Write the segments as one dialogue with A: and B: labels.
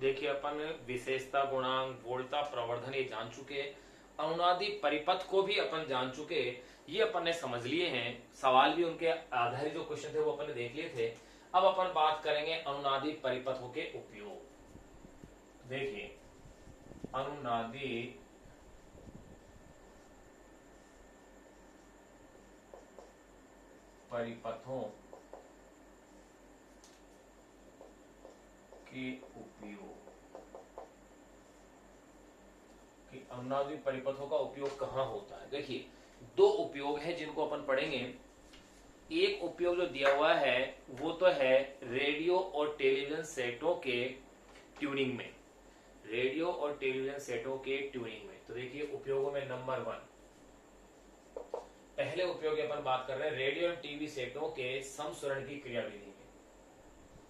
A: देखिए अपन विशेषता गुणांक वोल्टा प्रवर्धन ये जान चुके, अनुनादी परिपथ को भी अपन जान चुके, ये अपन ने समझ लिए हैं। सवाल भी उनके आधारित जो क्वेश्चन थे वो अपन ने देख लिए थे। अब अपन बात करेंगे अनुनादी परिपथों के उपयोग। देखिए अनुनादी परिपथों के उपयोग, कि अनुनादी परिपथों का उपयोग कहां होता है। देखिए दो उपयोग है जिनको अपन पढ़ेंगे। एक उपयोग जो दिया हुआ है वो तो है रेडियो और टेलीविजन सेटों के ट्यूनिंग में, रेडियो और टेलीविजन सेटों के ट्यूनिंग में। तो देखिए उपयोगों में नंबर 1, पहले उपयोग की अपन बात कर रहे हैं रेडियो और टीवी सेटों के समस्वरण की क्रियाविधि में।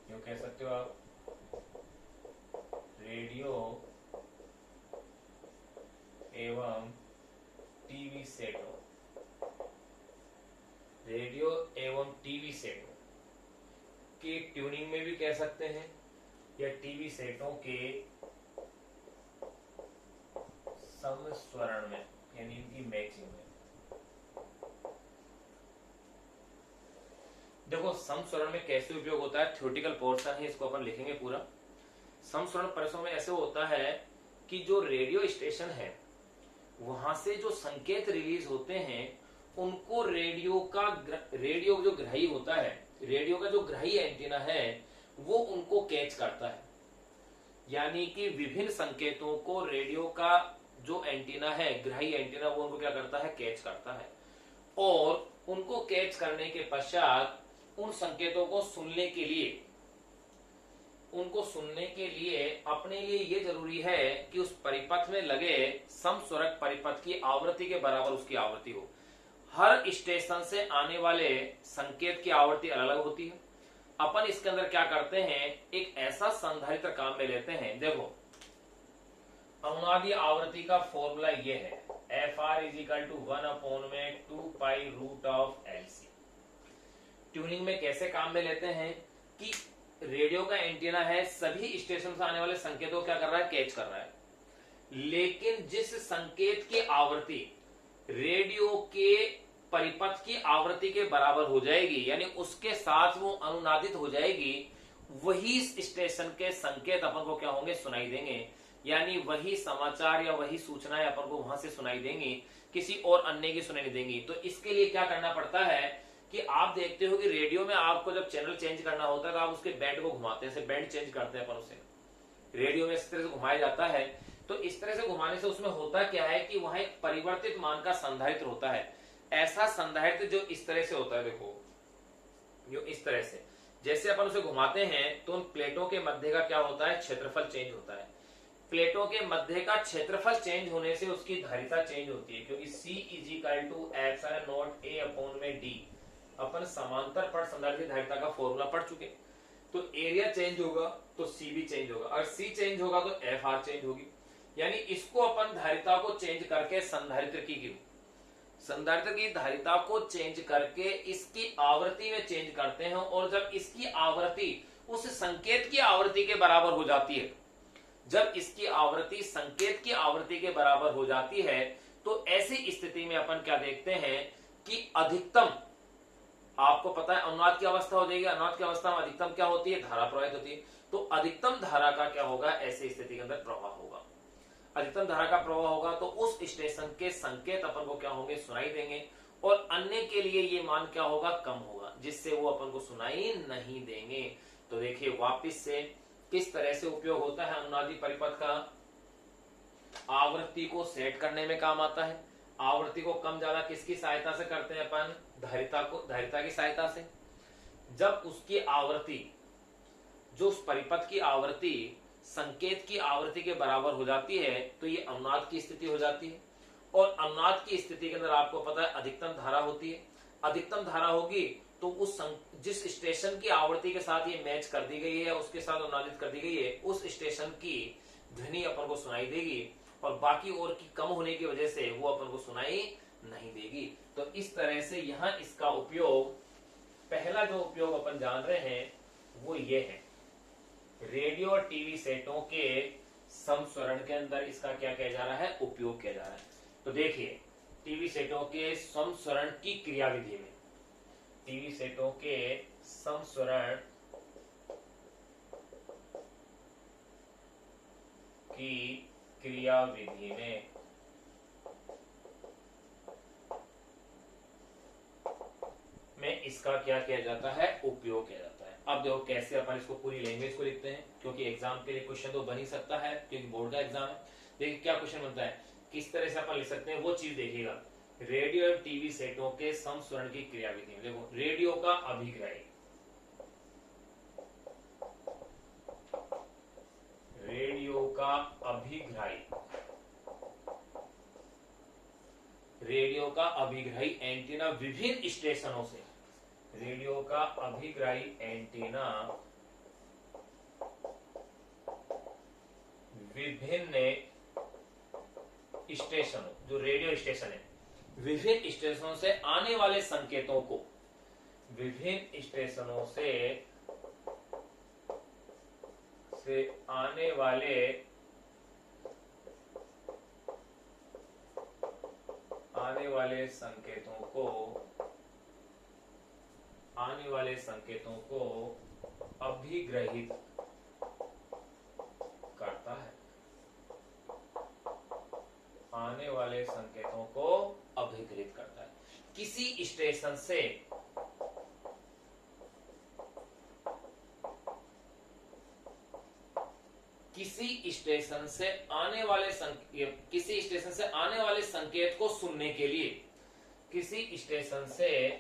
A: क्यों कह सकते हो आप, रेडियो एवं टीवी सेटों, रेडियो एवं टीवी सेटों के ट्यूनिंग में भी कह सकते हैं, या टीवी सेटों के समस्वरण में, यानी इनकी मैचिंग में। देखो समस्वरण में कैसे उपयोग होता है, थ्योरेटिकल पोर्शन है, इसको अपन लिखेंगे पूरा। समस्वरण परिसरों में ऐसे होता है कि जो रेडियो स्टेशन है वहां से जो संकेत रिलीज होते हैं उनको रेडियो जो ग्राही होता है, रेडियो का जो ग्राही एंटीना है वो उनको कैच करता है। यानी कि विभिन्न संकेतों को रेडियो का जो एंटीना है, ग्राही एंटीना, वो उनको क्या करता है, कैच करता है। और उनको कैच करने के पश्चात उन संकेतों को सुनने के लिए अपने लिए ये जरूरी है कि उस परिपथ में लगे समस्वरक परिपथ की आवृत्ति के बराबर उसकी आवृत्ति हो। हर स्टेशन से आने वाले संकेत की आवृत्ति अलग अलग होती है। अपन इसके अंदर क्या करते हैं, एक ऐसा संधारित्र काम में लेते हैं। देखो अनुनादी आवृत्ति का फॉर्मूला ये है, FR = 1/2π√LC। ट्यूनिंग में कैसे काम में लेते हैं कि रेडियो का एंटीना है, सभी स्टेशन से आने वाले संकेतों को क्या कर रहा है, कैच कर रहा है। लेकिन जिस संकेत की आवृत्ति रेडियो के परिपथ की आवृत्ति के बराबर हो जाएगी, यानी उसके साथ वो अनुनादित हो जाएगी, वही स्टेशन के संकेत अपन को क्या होंगे, सुनाई देंगे। यानी वही समाचार या वही सूचनाएं अपन को वहां से सुनाई देंगी, किसी और अन्य की सुनाई नहीं देंगी। तो इसके लिए क्या करना पड़ता है कि आप देखते हो कि रेडियो में आपको जब चैनल चेंज करना होता है तो आप उसके बैंड को घुमाते हैं, बैंड चेंज करते हैं अपन उसे, रेडियो में इस तरह से घुमाया जाता है। तो इस तरह से घुमाने से उसमें होता क्या है कि वहां एक परिवर्तित मान का संधारित्र होता है। ऐसा संधारित्र जो इस तरह से होता है, देखो जो इस तरह से, जैसे अपन उसे घुमाते हैं तो उन प्लेटों के मध्य का क्या होता है, क्षेत्रफल चेंज होता है। प्लेटों के मध्य का क्षेत्रफल चेंज होने से उसकी धारिता चेंज होती है, क्योंकि C = ε0A/d अपन समांतर पट संधारित्र की धारिता का फॉर्मूला पढ़ चुके। तो एरिया चेंज होगा तो C भी चेंज होगा, और C चेंज होगा तो FR चेंज होगी। यानी इसको अपन धारिता को चेंज करके संधारित्र की धारिता को चेंज करके इसकी आवृत्ति में चेंज करते हैं। और जब इसकी आवृत्ति उस संकेत की आवृत्ति के बराबर हो जाती है, जब इसकी आवृत्ति संकेत की आवृत्ति के बराबर हो जाती है, तो ऐसी स्थिति में अपन क्या देखते हैं कि अधिकतम, आपको पता है अनुनाद की अवस्था हो जाएगी, अनुनाद की अवस्था में अधिकतम क्या होती है, धारा प्रवाहित होती है। तो अधिकतम धारा का क्या होगा, ऐसी स्थिति के अंदर प्रवाह होगा। अधिकतम धारा का प्रवाह होगा तो उस स्टेशन के संकेत अपन को क्या होंगे, सुनाई देंगे, और अन्य के लिए ये मान क्या होगा, कम होगा, जिससे वो अपन को सुनाई नहीं देंगे। तो देखिए वापिस से किस तरह से उपयोग होता है अनुनादी परिपथ का, आवृत्ति को सेट करने में काम आता है। आवृत्ति को कम ज्यादा किसकी सहायता से करते हैं अपन, धारिता की सहायता से। जब उसकी आवृत्ति, जो उस परिपथ की आवृत्ति संकेत की आवृत्ति के बराबर हो जाती है, तो ये अनुनाद की स्थिति हो जाती है। और अनुनाद की स्थिति के अंदर आपको पता है अधिकतम धारा होती है। अधिकतम धारा होगी तो उस जिस स्टेशन की आवृत्ति के साथ ये मैच कर दी गई है, उसके साथ अनुनादित कर दी गई है, उस स्टेशन की ध्वनि अपन को सुनाई देगी, और बाकी और की कम होने की वजह से वो अपन को सुनाई नहीं देगी। तो इस तरह से यहाँ इसका उपयोग, पहला जो उपयोग अपन जान रहे हैं वो ये है। रेडियो और टीवी सेटों के समस्वरण के अंदर इसका क्या किया जा रहा है, उपयोग किया जा रहा है। तो देखिए टीवी सेटों के समस्वरण की क्रियाविधि में, टीवी सेटों के समस्वरण की क्रियाविधि में इसका क्या किया जाता है, उपयोग किया जाता है। अब देखो कैसे अपन इसको पूरी लैंग्वेज को लिखते हैं, क्योंकि एग्जाम के लिए क्वेश्चन तो बन ही सकता है, क्योंकि बोर्ड का एग्जाम है। देखिए क्या क्वेश्चन बनता है, किस तरह से अपन लिख सकते हैं वो चीज देखिएगा। रेडियो एवं टीवी सेटों के समस्वरण की क्रियाविधि में देखो, रेडियो का अभिग्राही, रेडियो का अभिग्राही, रेडियो का अभिग्राही एंटीना विभिन्न स्टेशनों से, रेडियो का अभिग्राही एंटीना विभिन्न स्टेशनों, जो रेडियो स्टेशन है, विभिन्न स्टेशनों से आने वाले संकेतों को, विभिन्न स्टेशनों से आने वाले संकेतों को अभिग्रहित करता है, आने वाले संकेतों को अभिग्रहित करता है। किसी स्टेशन से आने वाले संकेत को सुनने के लिए, किसी स्टेशन से आने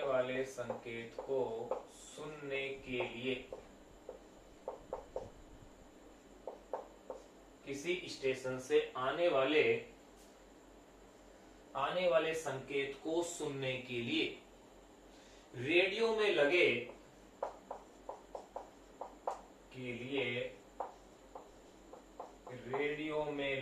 A: वाले संकेत को सुनने के लिए, किसी स्टेशन से आने वाले संकेत को सुनने के लिए रेडियो में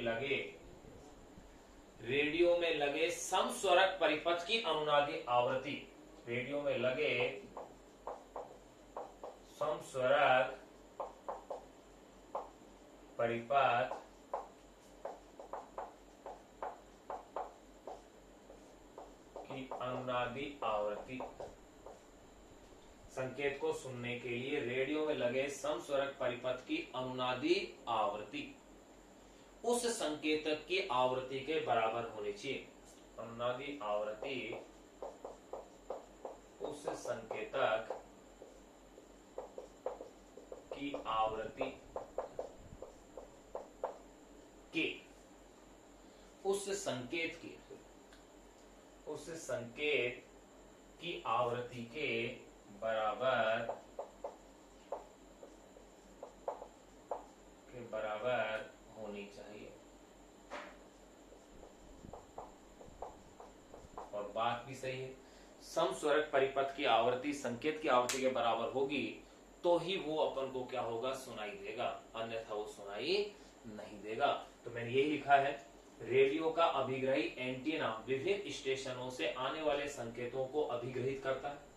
A: लगे समस्वरक परिपथ की अनुनादी आवृत्ति, रेडियो में लगे समस्वरक परिपथ की अनुनादी आवृत्ति, संकेत को सुनने के लिए रेडियो में लगे समस्वरक परिपथ की अनुनादी आवृत्ति उस संकेतक की आवृत्ति के बराबर होनी चाहिए। अनुनादी आवृत्ति उस संकेतक की आवृत्ति के, उस संकेत की आवृत्ति के बराबर होनी चाहिए। और बात भी सही है, समस्वरक परिपथ की आवृत्ति संकेत की आवृत्ति के बराबर होगी तो ही वो अपन को क्या होगा, सुनाई देगा, अन्यथा वो सुनाई नहीं देगा। तो मैंने यही लिखा है, रेडियो का अभिग्रही एंटीना विभिन्न स्टेशनों से आने वाले संकेतों को अभिग्रहित करता है।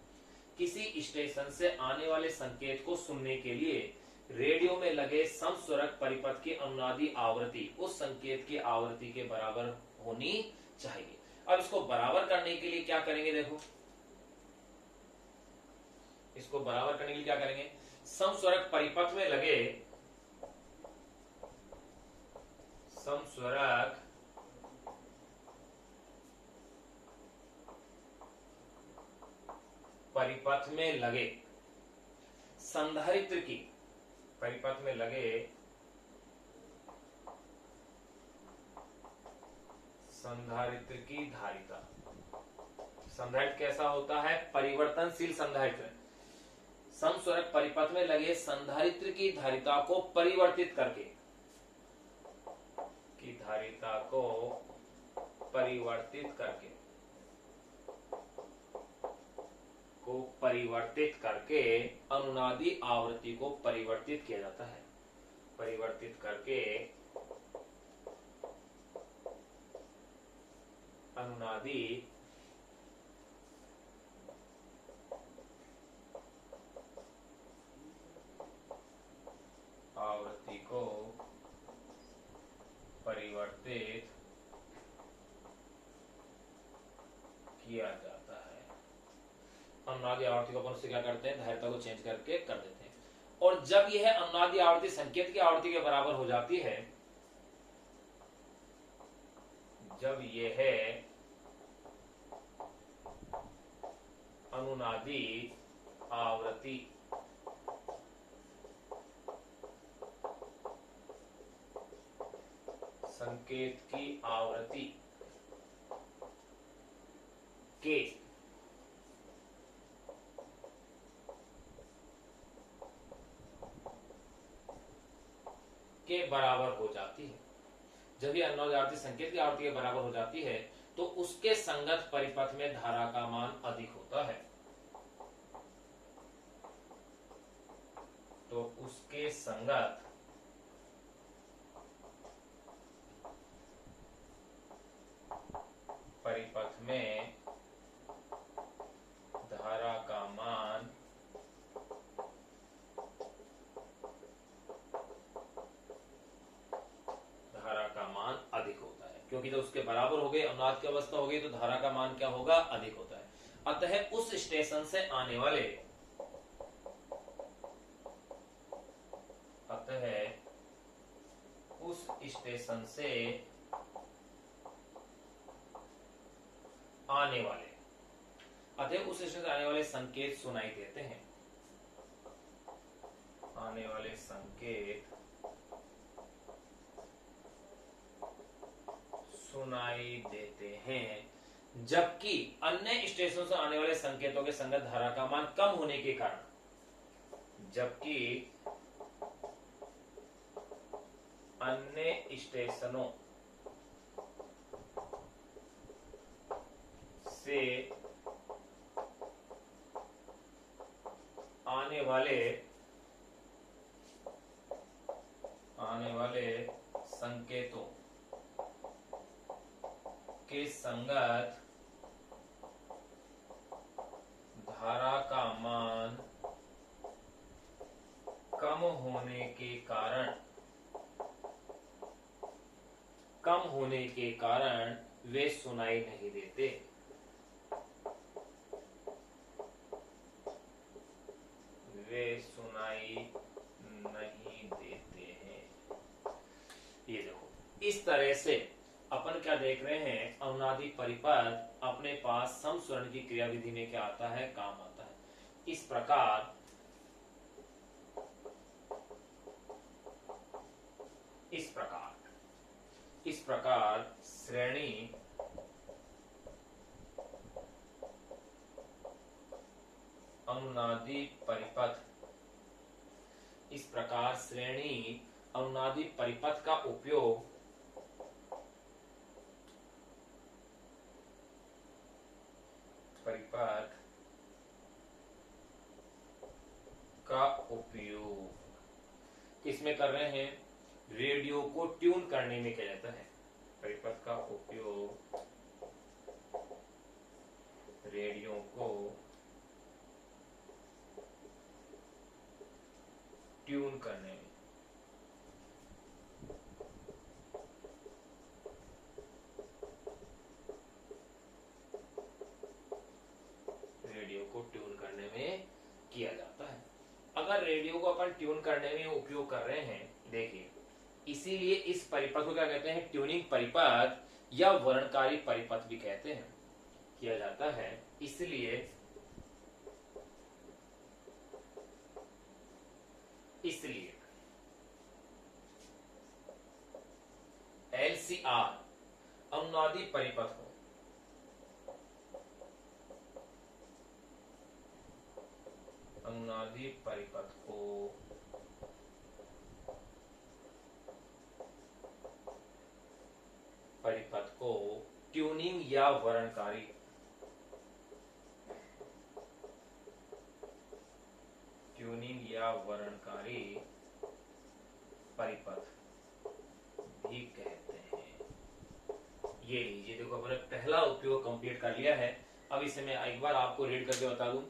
A: किसी स्टेशन से आने वाले संकेत को सुनने के लिए रेडियो में लगे समस्वरक परिपथ की अनुनादी आवृत्ति उस संकेत की आवृत्ति के बराबर होनी चाहिए। अब इसको बराबर करने के लिए क्या करेंगे, देखो इसको बराबर करने के लिए क्या करेंगे, समस्वरक परिपथ में लगे समस्वरक परिपथ में लगे संधारित्र की, परिपथ में लगे संधारित्र की धारिता। संधारित्र कैसा होता है, परिवर्तनशील संधारित्र। समस्वरक परिपथ में लगे संधारित्र की धारिता को परिवर्तित करके, की धारिता को परिवर्तित करके अनुनादी आवृत्ति को परिवर्तित किया जाता है। परिवर्तित करके अनुनादी आवृत्ति को परिवर्तित किया जाता है। अनुनादी आवृत्ति को अपन उससे क्या करते हैं, धारिता को चेंज करके कर देते हैं। और जब यह अनुनादी आवृत्ति संकेत की आवृत्ति के बराबर हो जाती है, जब यह अनुनादी आवृत्ति संकेत की आवृत्ति के बराबर हो जाती है, जब ये अनुनादी आवृत्ति संकेत की आवृत्ति के बराबर हो जाती है, तो उसके संगत परिपथ में धारा का मान अधिक होता है। तो उसके संगत परिपथ में धारा का मान अधिक होता है, क्योंकि जब उसके बराबर हो गई, अनुनाद की अवस्था हो गई, तो धारा का मान क्या होगा, अधिक होता है। अतः उस स्टेशन से आने वाले संकेत सुनाई देते हैं। आने वाले संकेत सुनाई देते हैं, जबकि अन्य स्टेशनों से आने वाले संकेतों के संगत धारा का मान कम होने के कारण, जबकि अन्य स्टेशनों से आने वाले संकेतों के संगत धारा का मान कम होने के कारण वे सुनाई नहीं देते। ये देखो, इस तरह से अपन क्या देख रहे हैं, अनुनादी परिपथ अपने पास समस्वरण की क्रियाविधि में क्या आता है, काम आता है। इस प्रकार श्रेणी अनुनादी परिपथ का उपयोग किसमें कर रहे हैं, रेडियो को ट्यून करने में किया जाता है। परिपथ का उपयोग रेडियो को ट्यून करने में, किया जाता है। अगर रेडियो को अपन ट्यून करने में उपयोग कर रहे हैं, देखिए, इसीलिए इस परिपथ को क्या कहते हैं, ट्यूनिंग परिपथ या वर्णकारी परिपथ भी कहते हैं, किया जाता है। इसलिए LCR अनुनादी परिपथ हो, अनुनादी परिपथ को ट्यूनिंग या वर्णकारी परिपथ भी कहते हैं। ये लीजिए, देखो अपने पहला उपयोग कंप्लीट कर लिया है। अब इसे मैं एक बार आपको रीड करके बता दूं,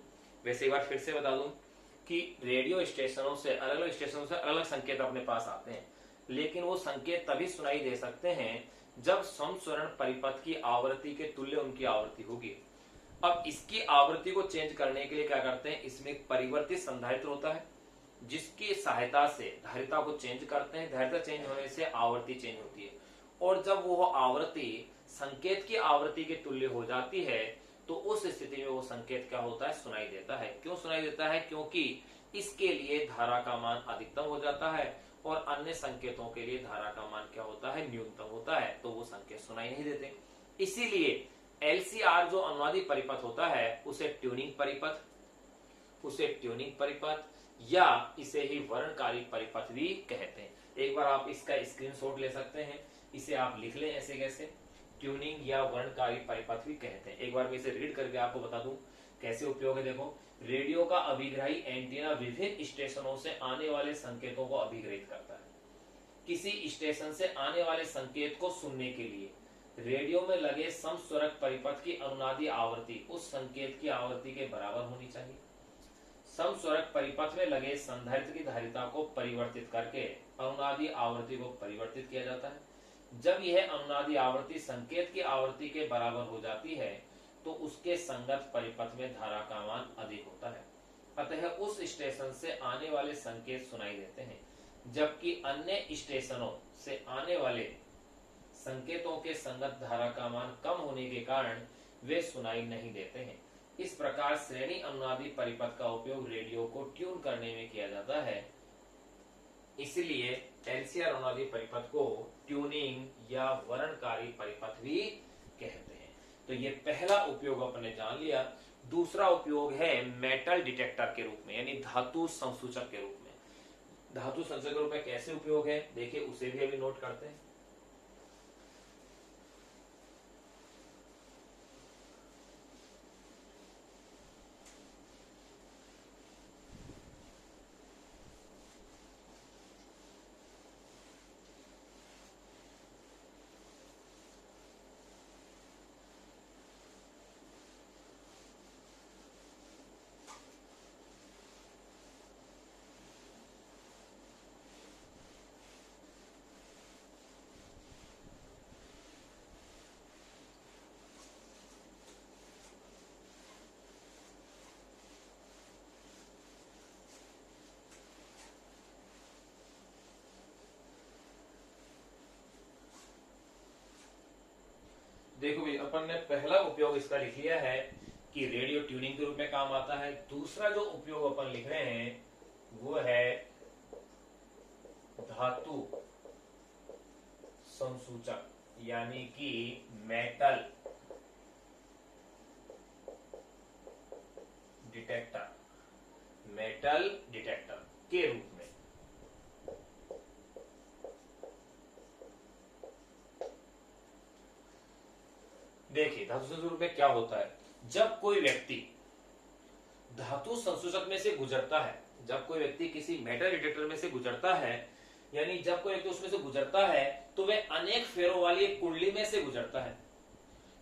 A: वैसे एक बार फिर से बता दूं कि रेडियो स्टेशनों से अलग अलग संकेत अपने पास आते हैं, लेकिन वो संकेत तभी सुनाई दे सकते हैं जब समस्वरण परिपथ की आवृत्ति के तुल्य उनकी आवृत्ति होगी। अब इसकी आवृत्ति को चेंज करने के लिए क्या करते हैं, इसमें एक परिवर्तित संधारित्र होता है जिसकी सहायता से धारिता को चेंज करते हैं। धारिता चेंज होने से आवृत्ति चेंज होती है, और जब वो आवृत्ति संकेत की आवृत्ति के तुल्य हो जाती है तो उस स्थिति में वो संकेत क्या होता है, सुनाई देता है। क्यों सुनाई देता है, क्योंकि इसके लिए धारा का मान अधिकतम हो जाता है और अन्य संकेतों के लिए धारा का मान क्या होता है, न्यूनतम होता है, तो वो संकेत सुनाई नहीं देते। इसीलिए एलसीआर जो अनुनादी परिपथ होता है उसे ट्यूनिंग परिपथ या इसे ही वर्णकारी परिपथ भी कहते हैं। एक बार आप इसका स्क्रीनशॉट ले सकते हैं, इसे आप लिख लें ऐसे कैसे, ट्यूनिंग या वर्णकारी परिपथ भी कहते हैं। एक बार मैं इसे रीड करके आपको बता दूं कैसे उपयोग है। देखो, रेडियो का अभिग्राही एंटीना विभिन्न स्टेशनों से आने वाले संकेतों को अभिग्रहित करता है। किसी स्टेशन से आने वाले संकेत को सुनने के लिए रेडियो में लगे समस्वरक परिपथ की अनुनादी आवृत्ति उस संकेत की आवृत्ति के बराबर होनी चाहिए। समस्वरक परिपथ में लगे संधारित्र की धारिता को परिवर्तित करके अनुनादी आवृत्ति को परिवर्तित किया जाता है। जब यह अनुनादी आवृत्ति संकेत की आवृत्ति के बराबर हो जाती है तो उसके संगत परिपथ में धारा का मान अधिक होता है, अतः उस स्टेशन से आने वाले संकेत सुनाई देते हैं, जबकि अन्य स्टेशनों से आने वाले संकेतों के संगत धारा का मान कम होने के कारण वे सुनाई नहीं देते हैं। इस प्रकार श्रेणी अनुनादी परिपथ का उपयोग रेडियो को ट्यून करने में किया जाता है। इसलिए एलसीआर अनुनादी परिपथ को ट्यूनिंग या वर्णकारी परिपथ भी कहते हैं। तो ये पहला उपयोग अपने जान लिया। दूसरा उपयोग है मेटल डिटेक्टर के रूप में, यानी धातु संसूचक के रूप में। धातु संसूचक के रूप में कैसे उपयोग है देखिए, उसे भी अभी नोट करते हैं। देखो भाई, अपन ने पहला उपयोग इसका लिख लिया है कि रेडियो ट्यूनिंग के रूप में काम आता है। दूसरा जो उपयोग अपन लिख रहे हैं वो है धातु संसूचक, यानी कि मेटल डिटेक्टर के रूप में। देखिए, धातु संसूचक में क्या होता है, जब कोई व्यक्ति धातु संसूचक में से गुजरता है, जब कोई व्यक्ति किसी मेटल डिटेक्टर में से गुजरता है, यानी जब कोई व्यक्ति उसमें से गुजरता है तो वह अनेक फेरों वाली एक कुंडली में से गुजरता है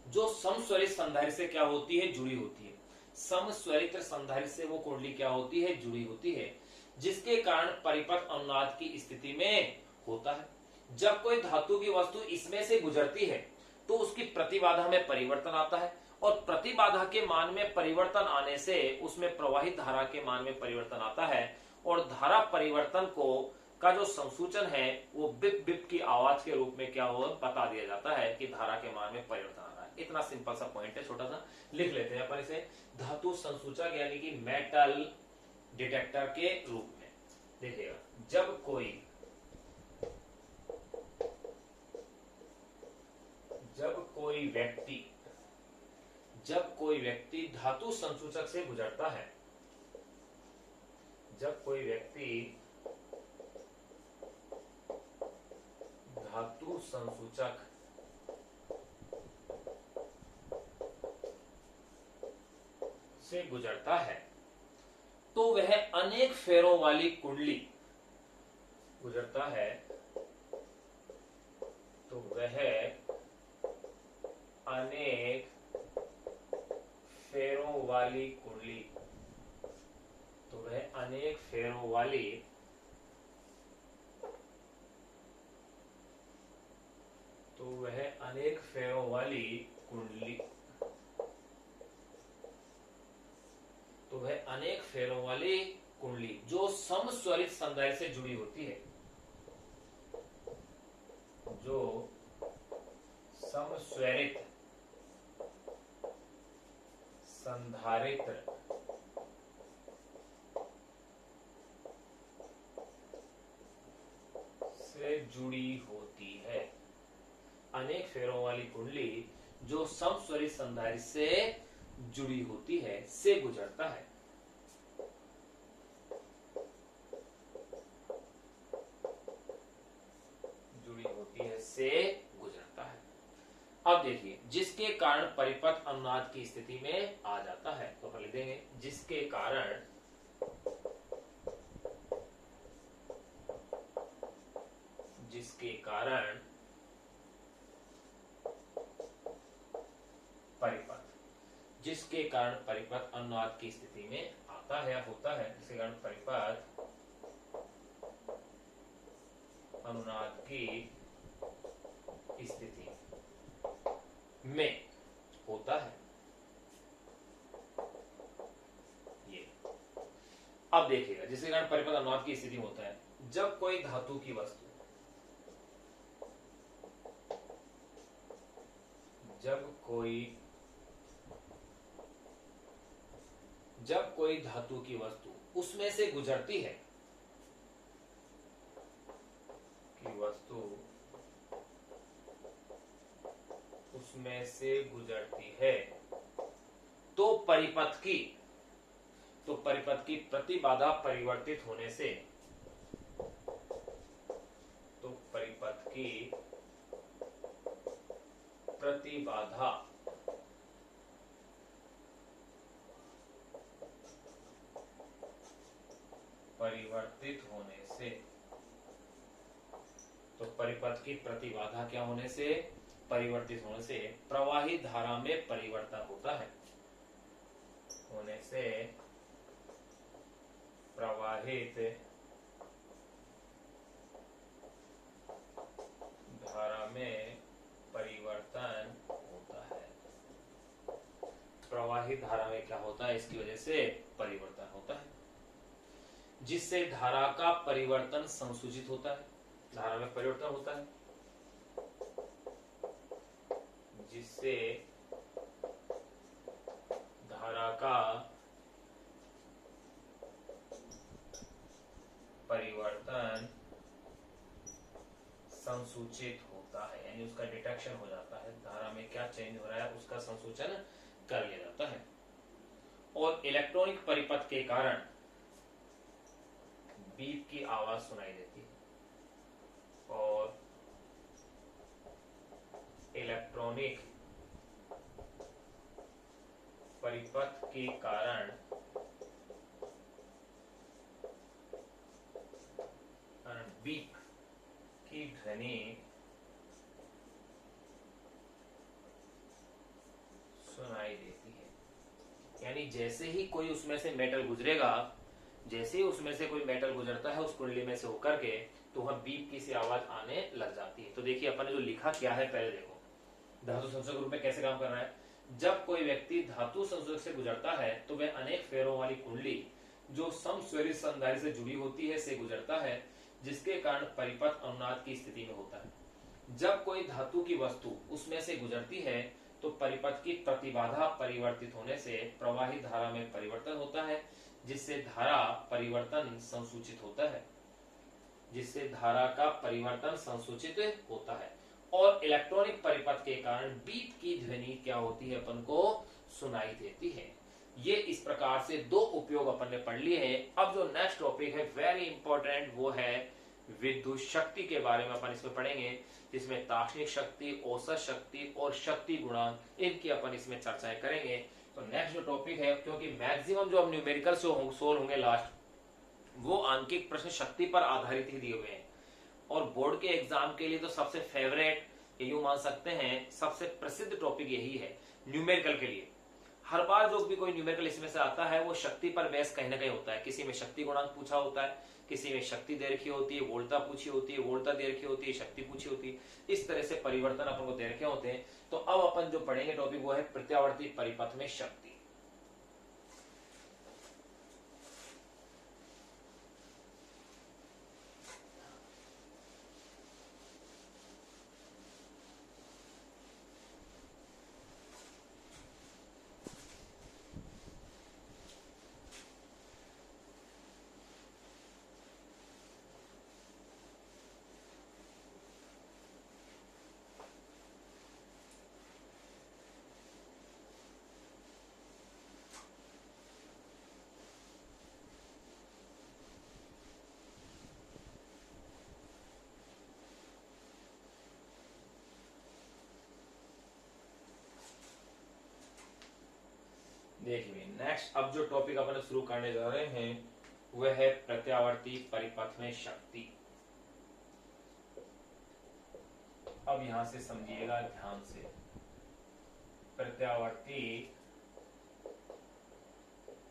A: जो समस्वरित संधारित्र से क्या होती है, जुड़ी होती है। समस्वरित संधारित्र से वो कुंडली क्या होती है, जुड़ी होती है, जिसके कारण परिपथ अनुनाद की स्थिति में होता है। जब कोई धातु की वस्तु इसमें से गुजरती है तो उसकी प्रतिबाधा में परिवर्तन आता है, और प्रतिबाधा के मान में परिवर्तन आने से उसमें प्रवाहित धारा के मान में परिवर्तन आता है, और धारा परिवर्तन को का जो संसूचन है वो बिप बिप की आवाज के रूप में क्या हो बता दिया जाता है कि धारा के मान में परिवर्तन आ रहा है। इतना सिंपल सा पॉइंट है, छोटा सा लिख लेते हैं अपन इसे, धातु संसूचक यानी कि मेटल डिटेक्टर के रूप में। देखिएगा, जब कोई व्यक्ति धातु संसूचक से गुजरता है, जब कोई व्यक्ति धातु संसूचक से गुजरता है तो वह अनेक फेरों वाली कुंडली गुजरता है, तो वह अनेक फेरों वाली कुंडली, तो वह अनेक फेरों वाली कुंडली, तो वह अनेक फेरों वाली कुंडली जो समस्वरित संधारित्र से जुड़ी होती है, जो समस्वरित संधारित्र से जुड़ी होती है। अनेक फेरों वाली कुंडली जो समस्वरित संधारित्र से जुड़ी होती है, से गुजरता है। जुड़ी होती है, से गुजरता है। अब देखिए, जिसके कारण परिपथ अनुनाद की स्थिति में आ जाता है, तो हम लिख देंगे जिसके कारण परिपथ अनुनाद की स्थिति में आता है या होता है, जिसके कारण परिपथ अनुनाद की स्थिति में होता है। ये अब देखिएगा, जिसके कारण परिपथ अनुनाद की स्थिति में होता है, जब कोई धातु की वस्तु जब कोई धातु की वस्तु उसमें से गुजरती है, तो परिपथ की प्रतिबाधा परिवर्तित होने से, परिपथ की प्रतिबाधा क्या होने से, परिवर्तित होने से प्रवाहित धारा में परिवर्तन होता है। प्रवाहित धारा में परिवर्तन होता है। प्रवाहित धारा में क्या होता है, इसकी वजह से परिवर्तन होता है, जिससे धारा का परिवर्तन संसूचित होता है। धारा में परिवर्तन होता है, जिससे धारा का परिवर्तन संसूचित होता है, यानी उसका डिटेक्शन हो जाता है। धारा में क्या चेंज हो रहा है उसका संसूचन कर लिया जाता है। और इलेक्ट्रॉनिक परिपथ के कारण बीप की आवाज सुनाई देती है, और इलेक्ट्रॉनिक परिपथ के कारण बीप की ध्वनि सुनाई देती है। यानी जैसे ही कोई उसमें से मेटल गुजरेगा, जैसे ही उसमें से कोई मेटल गुजरता है उस कुंडली में से होकर के, तो वह बीप की सी आवाज आने लग जाती है। तो देखिए अपन ने जो लिखा क्या है, पहले देखो धातु संशोधक रूप में कैसे काम कर रहा है। जब कोई व्यक्ति धातु संशोधक से गुजरता है, तो वह अनेक फेरों वाली कुंडली जो समस्वरित संधारित्र से जुड़ी होती है से गुजरता है, जिसके कारण परिपथ अनुनाद की स्थिति में होता है। जब कोई धातु की वस्तु उसमें से गुजरती है, तो परिपथ की प्रतिबाधा परिवर्तित होने से प्रवाहित धारा में परिवर्तन होता है, जिससे धारा परिवर्तन संसूचित होता है, जिससे धारा का परिवर्तन संसूचित होता है। और इलेक्ट्रॉनिक परिपथ के कारण बीप की ध्वनि क्या होती है, अपन को सुनाई देती है। ये इस प्रकार से दो उपयोग अपन ने पढ़ लिए हैं। अब जो नेक्स्ट टॉपिक है वेरी इंपॉर्टेंट, वो है विद्युत शक्ति के बारे में अपन इसमें पढ़ेंगे, जिसमें ताक्षणिक शक्ति, औसत शक्ति और शक्ति गुणांक, इनकी अपन इसमें चर्चाएं करेंगे। तो नेक्स्ट जो टॉपिक है, क्योंकि मैक्सिमम जो हम न्यूमेरिकल सोल्व होंगे लास्ट, वो आंकिक प्रश्न शक्ति पर आधारित ही दिए हुए हैं, और बोर्ड के एग्जाम के लिए तो सबसे फेवरेट यूं मान सकते हैं सबसे प्रसिद्ध टॉपिक यही है न्यूमेरिकल के लिए। हर बार जो भी कोई न्यूमेरिकल इसमें से आता है वो शक्ति पर बेस कहीं ना कहीं होता है। किसी में शक्ति गुणांक पूछा होता है, किसी में शक्ति दे रखी होती है, वोल्टा पूछी होती है, वोल्टा दे रखी होती है, शक्ति पूछी होती है। इस तरह से परिवर्तन अपन को दे रखे होते हैं। तो अब अपन जो पढ़ेंगे टॉपिक वो है प्रत्यावर्ती परिपथ में शक्ति। देखिए नेक्स्ट अब जो टॉपिक अपन शुरू करने जा रहे हैं वह है प्रत्यावर्ती परिपथ में शक्ति। अब यहां से समझिएगा ध्यान से, प्रत्यावर्ती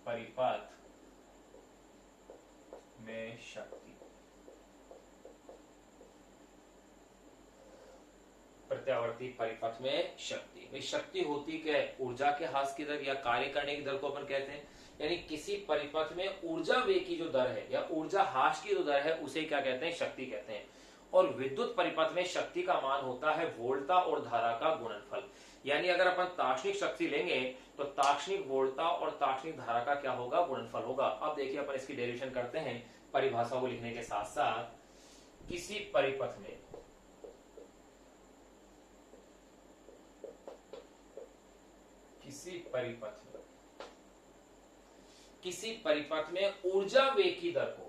A: परिपथ में शक्ति। प्रत्यावर्ती परिपथ में शक्ति, भाई शक्ति होती क्या है? ऊर्जा के ह्रास की दर या कार्य करने की दर को अपन कहते हैं। यानी किसी परिपथ में ऊर्जा वेग की जो दर है या ऊर्जा ह्रास की जो दर है उसे क्या कहते हैं? शक्ति कहते हैं। और विद्युत परिपथ में शक्ति का मान होता है वोल्टा और धारा का गुणनफल। यानी अगर अपन ताक्षणिक शक्ति लेंगे तो ताक्षणिक वोल्टा और ताक्षणिक धारा का क्या होगा? गुणनफल होगा। अब देखिए अपन इसकी डेरिवेशन करते हैं परिभाषा को लिखने के साथ साथ। किसी परिपथ में किसी परिपथ में ऊर्जा वेग की दर को,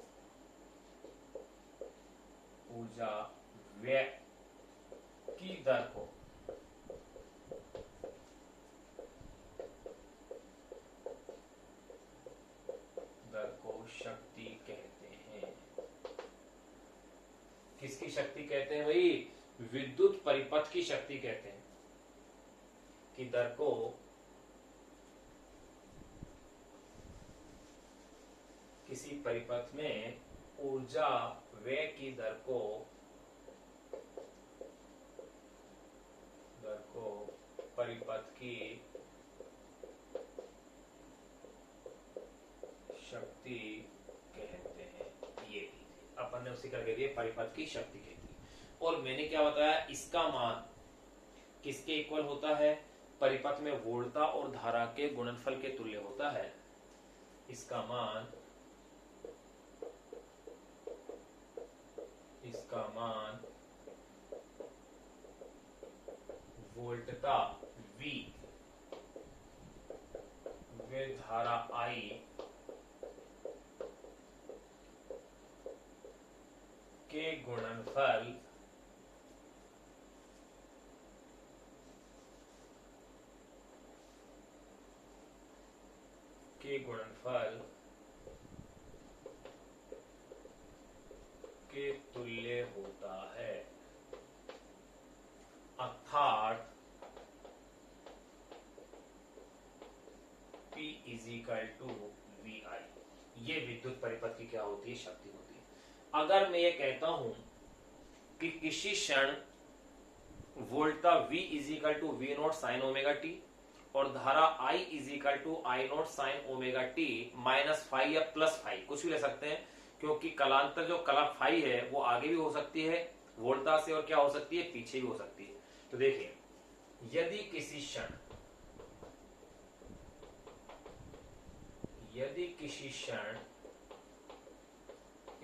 A: ऊर्जा व्यय की दर को शक्ति कहते हैं। किसकी शक्ति कहते हैं भाई? विद्युत परिपथ की शक्ति कहते हैं कि दर को किसी परिपथ में ऊर्जा व्यय की दर को परिपथ की शक्ति कहते हैं। ये अपन ने उसी करके दिए परिपथ की शक्ति कहती है। और मैंने क्या बताया? इसका मान किसके इक्वल होता है? परिपथ में वोल्टा और धारा के गुणनफल के तुल्य होता है। इसका मान वोल्टता V वे धारा I के गुणनफल के तुल्य होता है। अर्थात P = VI। ये विद्युत परिपथ की क्या होती है? शक्ति होती है। अगर मैं ये कहता हूं कि किसी क्षण वोल्टा V = V0 sin ω t और धारा I = I0 sin ω t -φ या +φ, कुछ भी ले सकते हैं, क्योंकि कलांतर जो कला फाई है वो आगे भी हो सकती है वोल्टा से और क्या हो सकती है? पीछे भी हो सकती है। तो देखिए, यदि किसी क्षण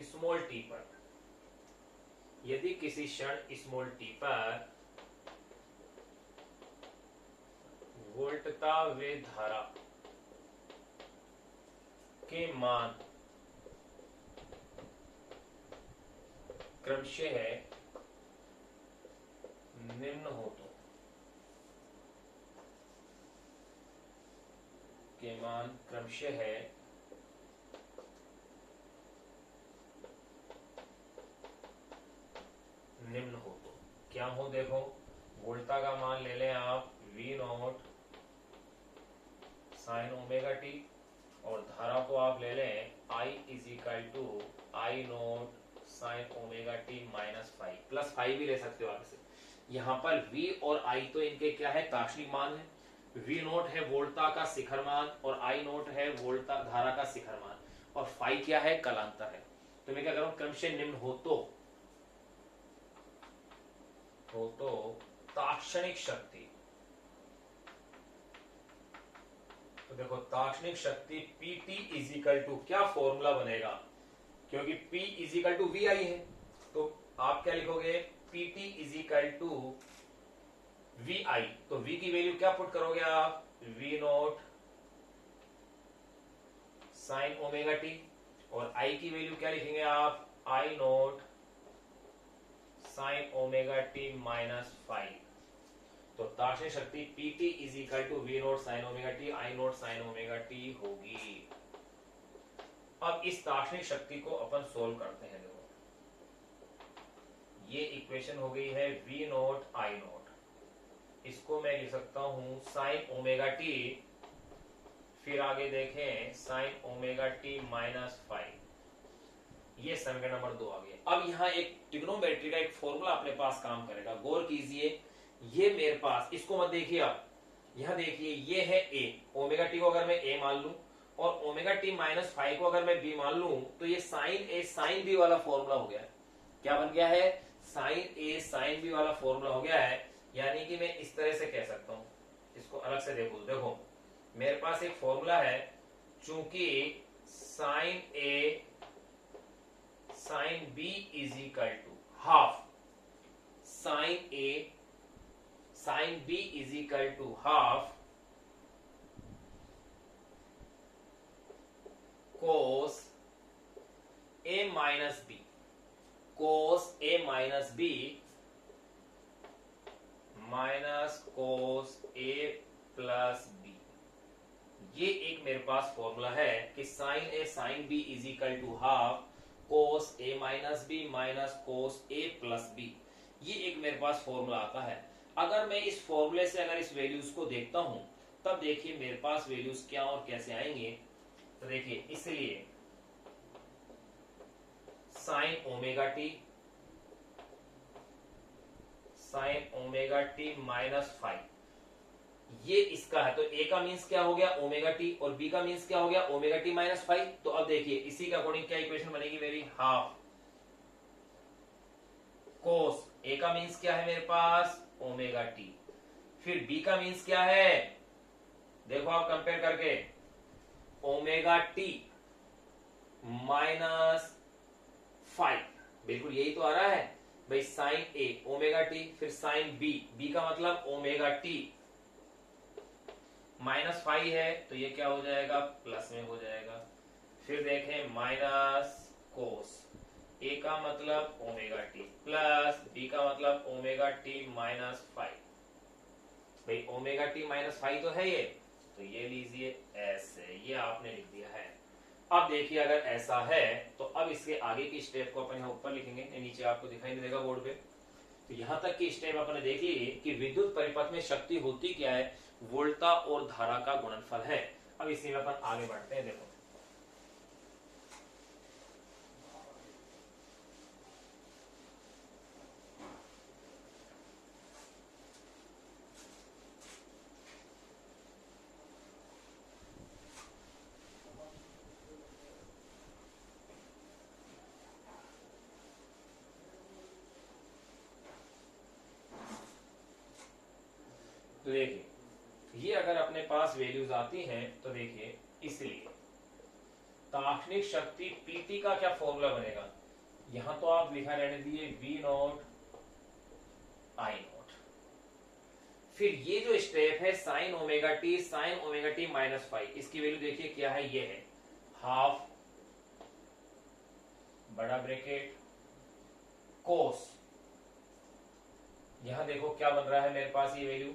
A: स्मॉल t पर वोल्टता व धारा के मान क्रमशः निम्न हो तो क्या हो? देखो, वोल्टा का मान ले लें आप V naught sine omega T, और धारा को आप ले लें I is equal to I naught sine omega T minus five, plus five भी ले सकते हो आगे से। यहाँ पर V और I तो इनके क्या है, ताक्षणिक मान है। V नोट है वोल्टा का शिखर मान और I नोट है वोल्टा धारा का शिखर मान, और फाइव क्या है, कलांतर है। तो मैं क्या करूं, क्रमशः निम्न हो तो ताक्षणिक शक्ति, तो देखो ताक्षणिक शक्ति PT इज इक्वल टू क्या फॉर्मूला बनेगा, क्योंकि P is equal to V I है, तो आप क्या लिखोगे, PT is equal to V I, तो V की वैल्यू क्या पुट करोगे आप, V naught sine omega T, और I की वैल्यू क्या लिखेंगे आप, I naught sine omega T minus five. तो ताक्षणिक शक्ति PT is equal to V naught sine omega t, I naught sine omega T होगी। अब इस ताक्षणिक शक्ति को अपन सोल्व करते हैं। देखो ये इक्वेशन हो गई है वी नोट आई नोट, इसको मैं लिख सकता हूं साइन ओमेगा टी, फिर आगे देखें sign omega T minus five, ये समीकरण नंबर 2 आ गया। अब यहाँ एक ट्रिग्नोमेट्री का एक फॉर्मूला अपने पास काम करेगा, गौर कीजिए। ये मेरे पास, इसको मत देखिए आप, यहां देखिए ये है ए, ओमेगा टी को अगर मैं ए मान लूं और ओमेगा टी माइनस फाइव को अगर मैं बी मान लूं, तो ये साइन ए साइन बी वाला फॉर्मूला हो गया है। क्या बन गया है, साइन ए साइन बी वाला फॉर्मूला हो गया है। यानी कि मैं इस तरह से कह सकता हूं, इसको अलग से देखो मेरे पास एक फॉर्मूला है, चूंकि sine A sine B is equal to half sine A sine B is equal to half cos A minus B, cos A minus B minus cos A plus B. ये एक मेरे पास फॉर्मूला है कि sine A sine B is equal to half cos A minus B minus cos A plus B. ये एक मेरे पास फॉर्मूला आता है। अगर मैं इस फॉर्मूले से अगर इस वैल्यूज को देखता हूं, तब देखिए मेरे पास वैल्यूज क्या और कैसे आएंगे। तो देखिए, इसलिए sign omega T minus five, ये इसका है। तो ए का मीन्स क्या हो गया, ओमेगा टी, और बी का मीन्स क्या हो गया, ओमेगा टी माइनस फाइव। तो अब देखिए इसी के अकॉर्डिंग क्या इक्वेशन बनेगी मेरी, हाफ कोस, ए का मीन्स क्या है मेरे पास, ओमेगा टी, फिर बी का मीन्स क्या है, देखो आप कंपेयर करके, ओमेगा टी माइनस फाइव, बिल्कुल यही तो आ रहा है भाई, साइन ए ओमेगा टी, फिर साइन बी, बी का मतलब ओमेगा टी माइनस फाइव है, तो ये क्या हो जाएगा, प्लस में हो जाएगा। फिर देखें माइनस कोस, ए का मतलब ओमेगा टी प्लस बी का मतलब ओमेगा टी माइनस फाइव, भाई ओमेगा टी माइनस फाइव तो है ये, तो ये लीजिए ऐसे, ये आपने लिख दिया है। अब देखिए अगर ऐसा है तो अब इसके आगे की स्टेप को अपन यहाँ ऊपर लिखेंगे, नीचे आपको दिखाई नहीं देगा बोर्ड पे। तो यहां तक की स्टेप अपने देख ली कि विद्युत परिपथ में शक्ति होती क्या है, वोल्टा और धारा का गुणनफल है। अब इसी में अपन आगे बढ़ते हैं। देखो तो देखिए ये अगर अपने पास वैल्यूज आती हैं तो देखिए, इसलिए ताक्षणिक शक्ति पीटी का क्या फॉर्मूला बनेगा, यहां तो आप लिखा रहने दिए वी नॉट आई नॉट, फिर ये जो स्टेप है sign omega T minus five, इसकी वैल्यू देखिए क्या है, ये है हाफ बड़ा ब्रैकेट कोस, यहां देखो क्या बन रहा है मेरे पास ये वैल्यू,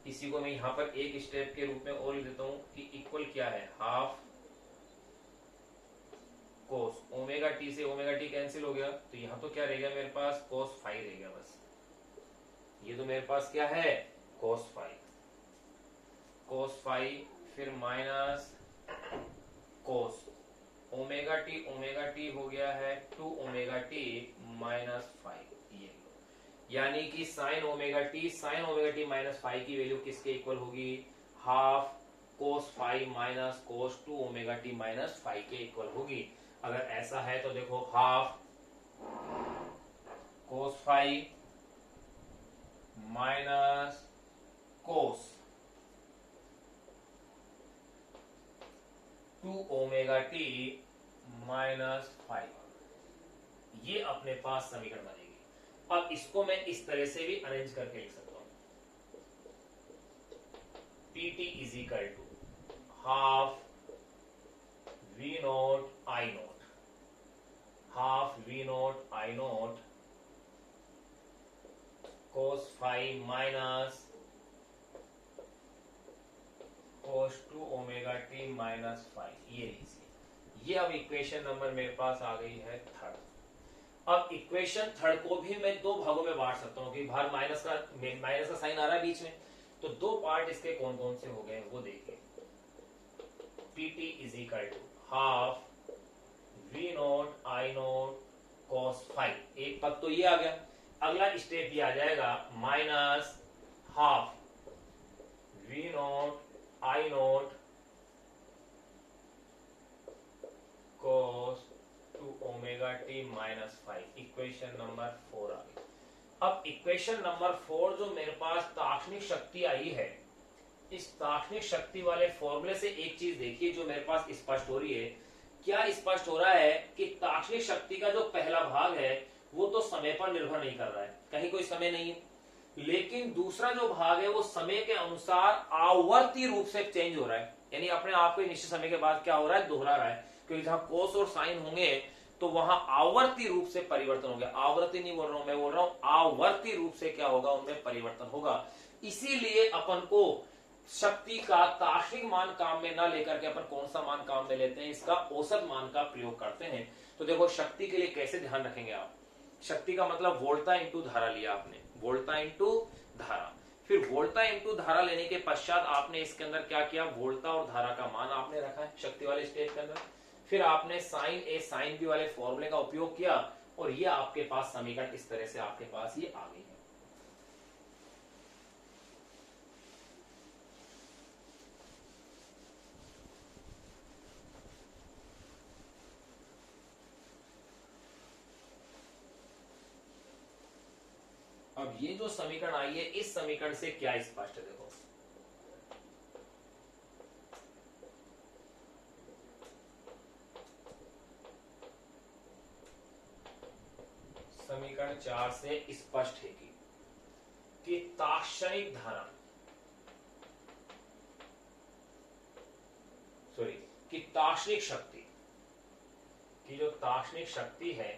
A: इसी को मैं यहां पर एक स्टेप के रूप में और लिख देता हूं कि इक्वल क्या है, हाफ कोस, ओमेगा टी से ओमेगा टी कैंसिल हो गया, तो यहां तो क्या रह गया मेरे पास, कोस फाइव रह गया बस। ये तो मेरे पास क्या है cos फाई, फिर माइनस cos ओमेगा टी हो गया है 2 ओमेगा टी माइनस फाइव, ये यानी कि sine omega T minus five की वैल्यू किसके इक्वल होगी, half cos five minus cos 2 omega T minus five के इक्वल होगी। अगर ऐसा है तो देखो half cos five minus cos 2 omega T minus five, ये अपने पास समीकरण बनेगी। अब इसको मैं इस तरह से भी अरेंज करके लिख सकता हूं, P T is equal to half V naught I naught, half V naught I naught cos five minus cos 2 omega T minus five, ये लीजिए। ये अब इक्वेशन नंबर मेरे पास आ गई है थर्ड। अब इक्वेशन थर्ड को भी मैं दो भागों में बांट सकता हूं, कि बाहर माइनस का साइन आ रहा है बीच में, तो दो पार्ट इसके कौन कौन से हो गए वो देखिए। PT is equal to half V naught I naught cos five, एक पद तो ये आ गया। अगला स्टेप ये आ जाएगा minus half V naught I naught cos 2 omega T minus five, equation number 4 आ गई। अब इक्वेशन नंबर 4 जो मेरे पास ताक्षणिक शक्ति आई है, इस ताक्षणिक शक्ति वाले फॉर्मूले से एक चीज देखिए जो मेरे पास स्पष्ट हो रही है। क्या स्पष्ट हो रहा है कि ताक्षणिक शक्ति का जो पहला भाग है वो तो समय पर निर्भर नहीं कर रहा है, कहीं कोई समय नहीं है, लेकिन दूसरा जो भाग है वो समय के अनुसार आवर्ती रूप से चेंज हो रहा है, यानी अपने आप को निश्चित समय के बाद क्या हो रहा है, दोहरा रहा है। क्योंकि जहां कोस और साइन होंगे तो वहां आवर्ती रूप से परिवर्तन होगा। आवर्ती नहीं बोल रहा हूं, मैं बोल रहा हूं आवर्ती रूप से क्या होगा, उनमें परिवर्तन होगा। इसीलिए अपन को शक्ति का तार्किक मान काम में ना लेकर के अपन कौन सा मान काम में लेते हैं, इसका औसत मान का प्रयोग करते हैं। तो देखो शक्ति के लिए कैसे ध्यान रखेंगे आप, शक्ति का मतलब वोल्टा इंटू धारा लिया आपने, वोल्टा इंटू धारा, फिर वोल्टा इंटू धारा लेने के पश्चात आपने इसके अंदर क्या किया, वोल्टा और धारा का मान आपने रखा है शक्ति वाले स्टेज के अंदर, फिर आपने साइन ए साइन बी वाले फॉर्मूले का उपयोग किया और ये आपके पास समीकरण इस तरह से आपके पास ये आ गई है। अब ये जो समीकरण आई है, इस समीकरण से क्या स्पष्ट है, देखो समीकरण 4 से स्पष्ट है कि ताक्षणिक धारा, सॉरी कि ताक्षणिक शक्ति की जो ताक्षणिक शक्ति है,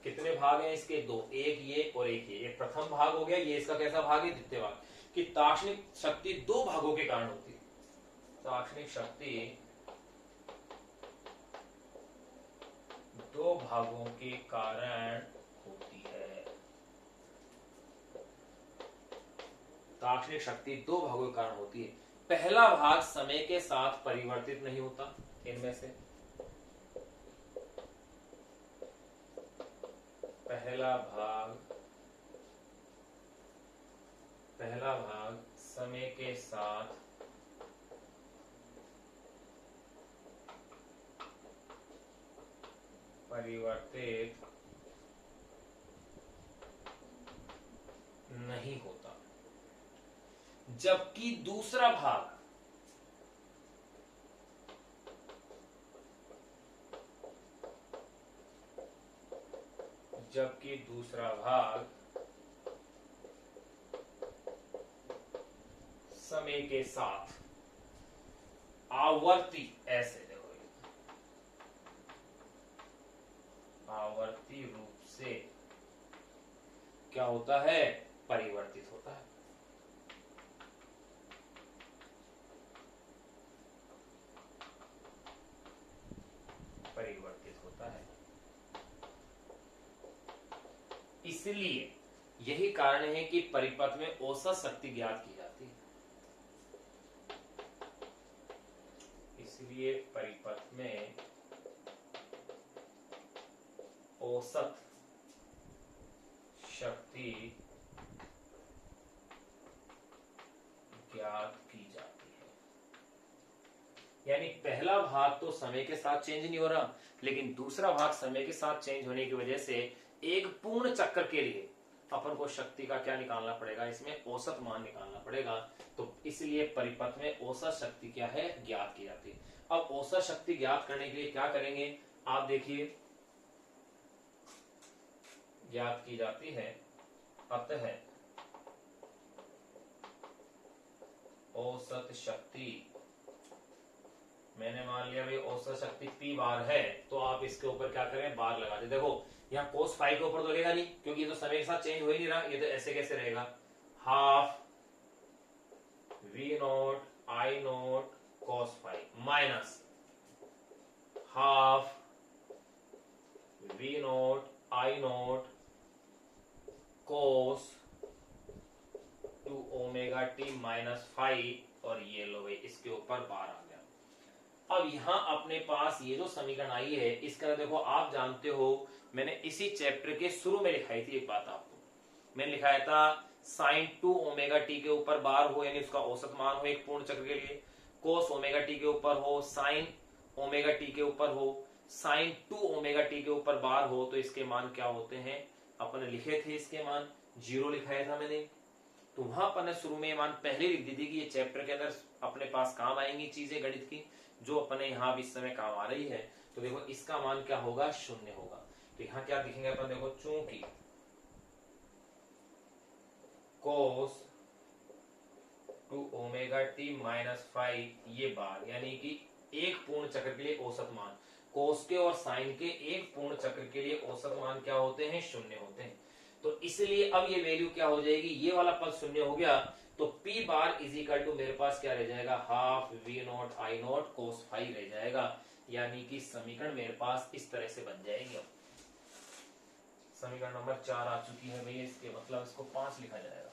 A: कितने भाग हैं इसके, दो, एक ये और एक ये प्रथम भाग हो गया, ये इसका कैसा भाग है, द्वितीय भाग। कि ताक्षणिक शक्ति दो भागों के कारण होती है, ताक्षणिक शक्ति दो भागों के कारण होती है, ताक्षणिक शक्ति दो भागों के कारण होती है। पहला भाग समय के साथ परिवर्तित नहीं होता, इनमें से पहला भाग समय के साथ परिवर्तित नहीं होता, जबकि दूसरा भाग समय के साथ आवर्ती, ऐसे देखो आवर्ती रूप से क्या होता है, परिवर्तित होता है। परिवर्तित होता है, इसलिए यही कारण है कि परिपथ में औसत शक्ति ज्ञात की जाती है। इसलिए परिपथ में औसत शक्ति ज्ञात की जाती है। यानी पहला भाग तो समय के साथ चेंज नहीं हो रहा, लेकिन दूसरा भाग समय के साथ चेंज होने की वजह से एक पूर्ण चक्र के लिए अपन को शक्ति का क्या निकालना पड़ेगा, इसमें औसत मान निकालना पड़ेगा। तो इसलिए परिपथ में औसत शक्ति क्या है, ज्ञात की जाती है। अब औसत शक्ति ज्ञात करने के लिए क्या करेंगे, आप देखिए, ज्ञात की जाती है, अतः औसत शक्ति, मैंने मान लिया भाई औसत शक्ति P बार है, तो आप इसके ऊपर क्या करें, बार लगा दे। देखो यहाँ cos फाइव के ऊपर तो रहेगा नहीं, क्योंकि ये तो समय के साथ चेंज हो ही नहीं रहा, ये तो ऐसे कैसे रहेगा, half V naught I naught cos five minus half V naught I naught cos 2 omega T minus 5, और ये लो भाई इसके ऊपर बार आ गया। अब यहां अपने पास ये जो समीकरण आई है, इसका देखो आप जानते हो, मैंने इसी चैप्टर के शुरू में लिखाई थी एक बात आपको, मैंने लिखाया था साइन 2 ओमेगा टी के ऊपर बार हो, यानी उसका औसत मान हो एक पूर्ण चक्र के लिए, कोस ओमेगा टी के ऊपर हो, साइन ओमेगा टी के ऊपर हो, साइन 2 ओमेगा टी के ऊपर बार हो, तो इसके मान क्या होते हैं, अपन लिखे थे इसके मान 0 लिखाया था मैंने। तो वहां पर शुरू में मान पहले लिख दी थी कि ये चैप्टर के अंदर अपने पास काम आएंगी चीजें गणित की, जो अपने यहाँ भी इस समय काम आ रही है। तो देखो इसका मान क्या होगा, 0 होगा। तो यहाँ क्या लिखेंगे अपन, देखो चूंकि कोस 2 ओमेगा टी माइनस 5 ये बार, यानी कि एक पूर्ण चक्र के लिए औसत मान, कोस के और साइन के एक पूर्ण चक्र के लिए औसत मान क्या होते हैं, 0 होते हैं। तो इसलिए अब ये वैल्यू क्या हो जाएगी, ये वाला पद 0 हो गया, तो P bar is equal to मेरे पास क्या रह जाएगा, half V naught I naught cos 5 रह जाएगा। यानी कि समीकरण मेरे पास इस तरह से बन जाएगी। अब समीकरण नंबर 4 आ चुकी है भैया, इसके मतलब इसको 5 लिखा जाएगा।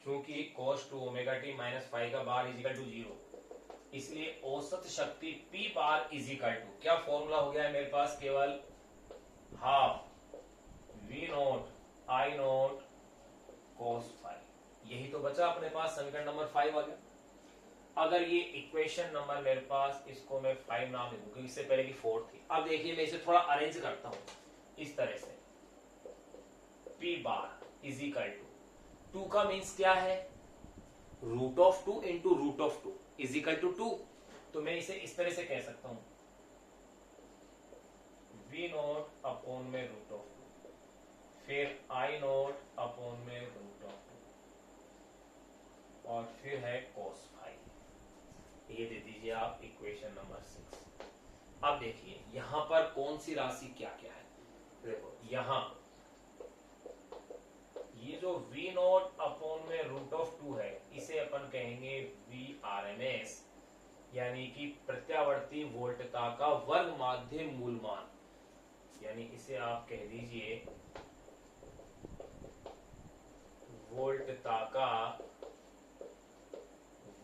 A: क्योंकि cos 2 ओमेगा टी माइनस 5 का बार इज इक्वल टू 0, इसलिए औसत शक्ति P bar is equal to, क्या फॉर्मूला हो गया है मेरे पास, केवल half V naught I naught cos 5। यही तो बचा अपने पास, समीकरण नंबर 5 आ गया। अगर ये इक्वेशन नंबर मेरे पास, इसको मैं 5 नाम दे दूं क्योंकि इससे पहले की 4 थी। अब देखिए मैं इसे थोड़ा अरेंज करता हूं इस तरह से, P bar is equal to 2 का मीन्स क्या है, root of 2 into root of 2 is equal to 2। तो मैं इसे इस तरह से कह सकता हूं, V नोट अपॉन में रूट ऑफ 2, फिर I नोट अपॉन में रूट ऑफ 2, और फिर है cos 5। ये दे दीजिए आप इक्वेशन नंबर 6। अब देखिए यहां पर कौन सी राशि क्या क्या है, देखो यहां ये जो V नोट अपॉन में रूट ऑफ 2 है, इसे अपन कहेंगे VRMS, यानी कि प्रत्यावर्ती वोल्टता का वर्ग माध्य मूल मान, यानी इसे आप कह दीजिए वोल्टता का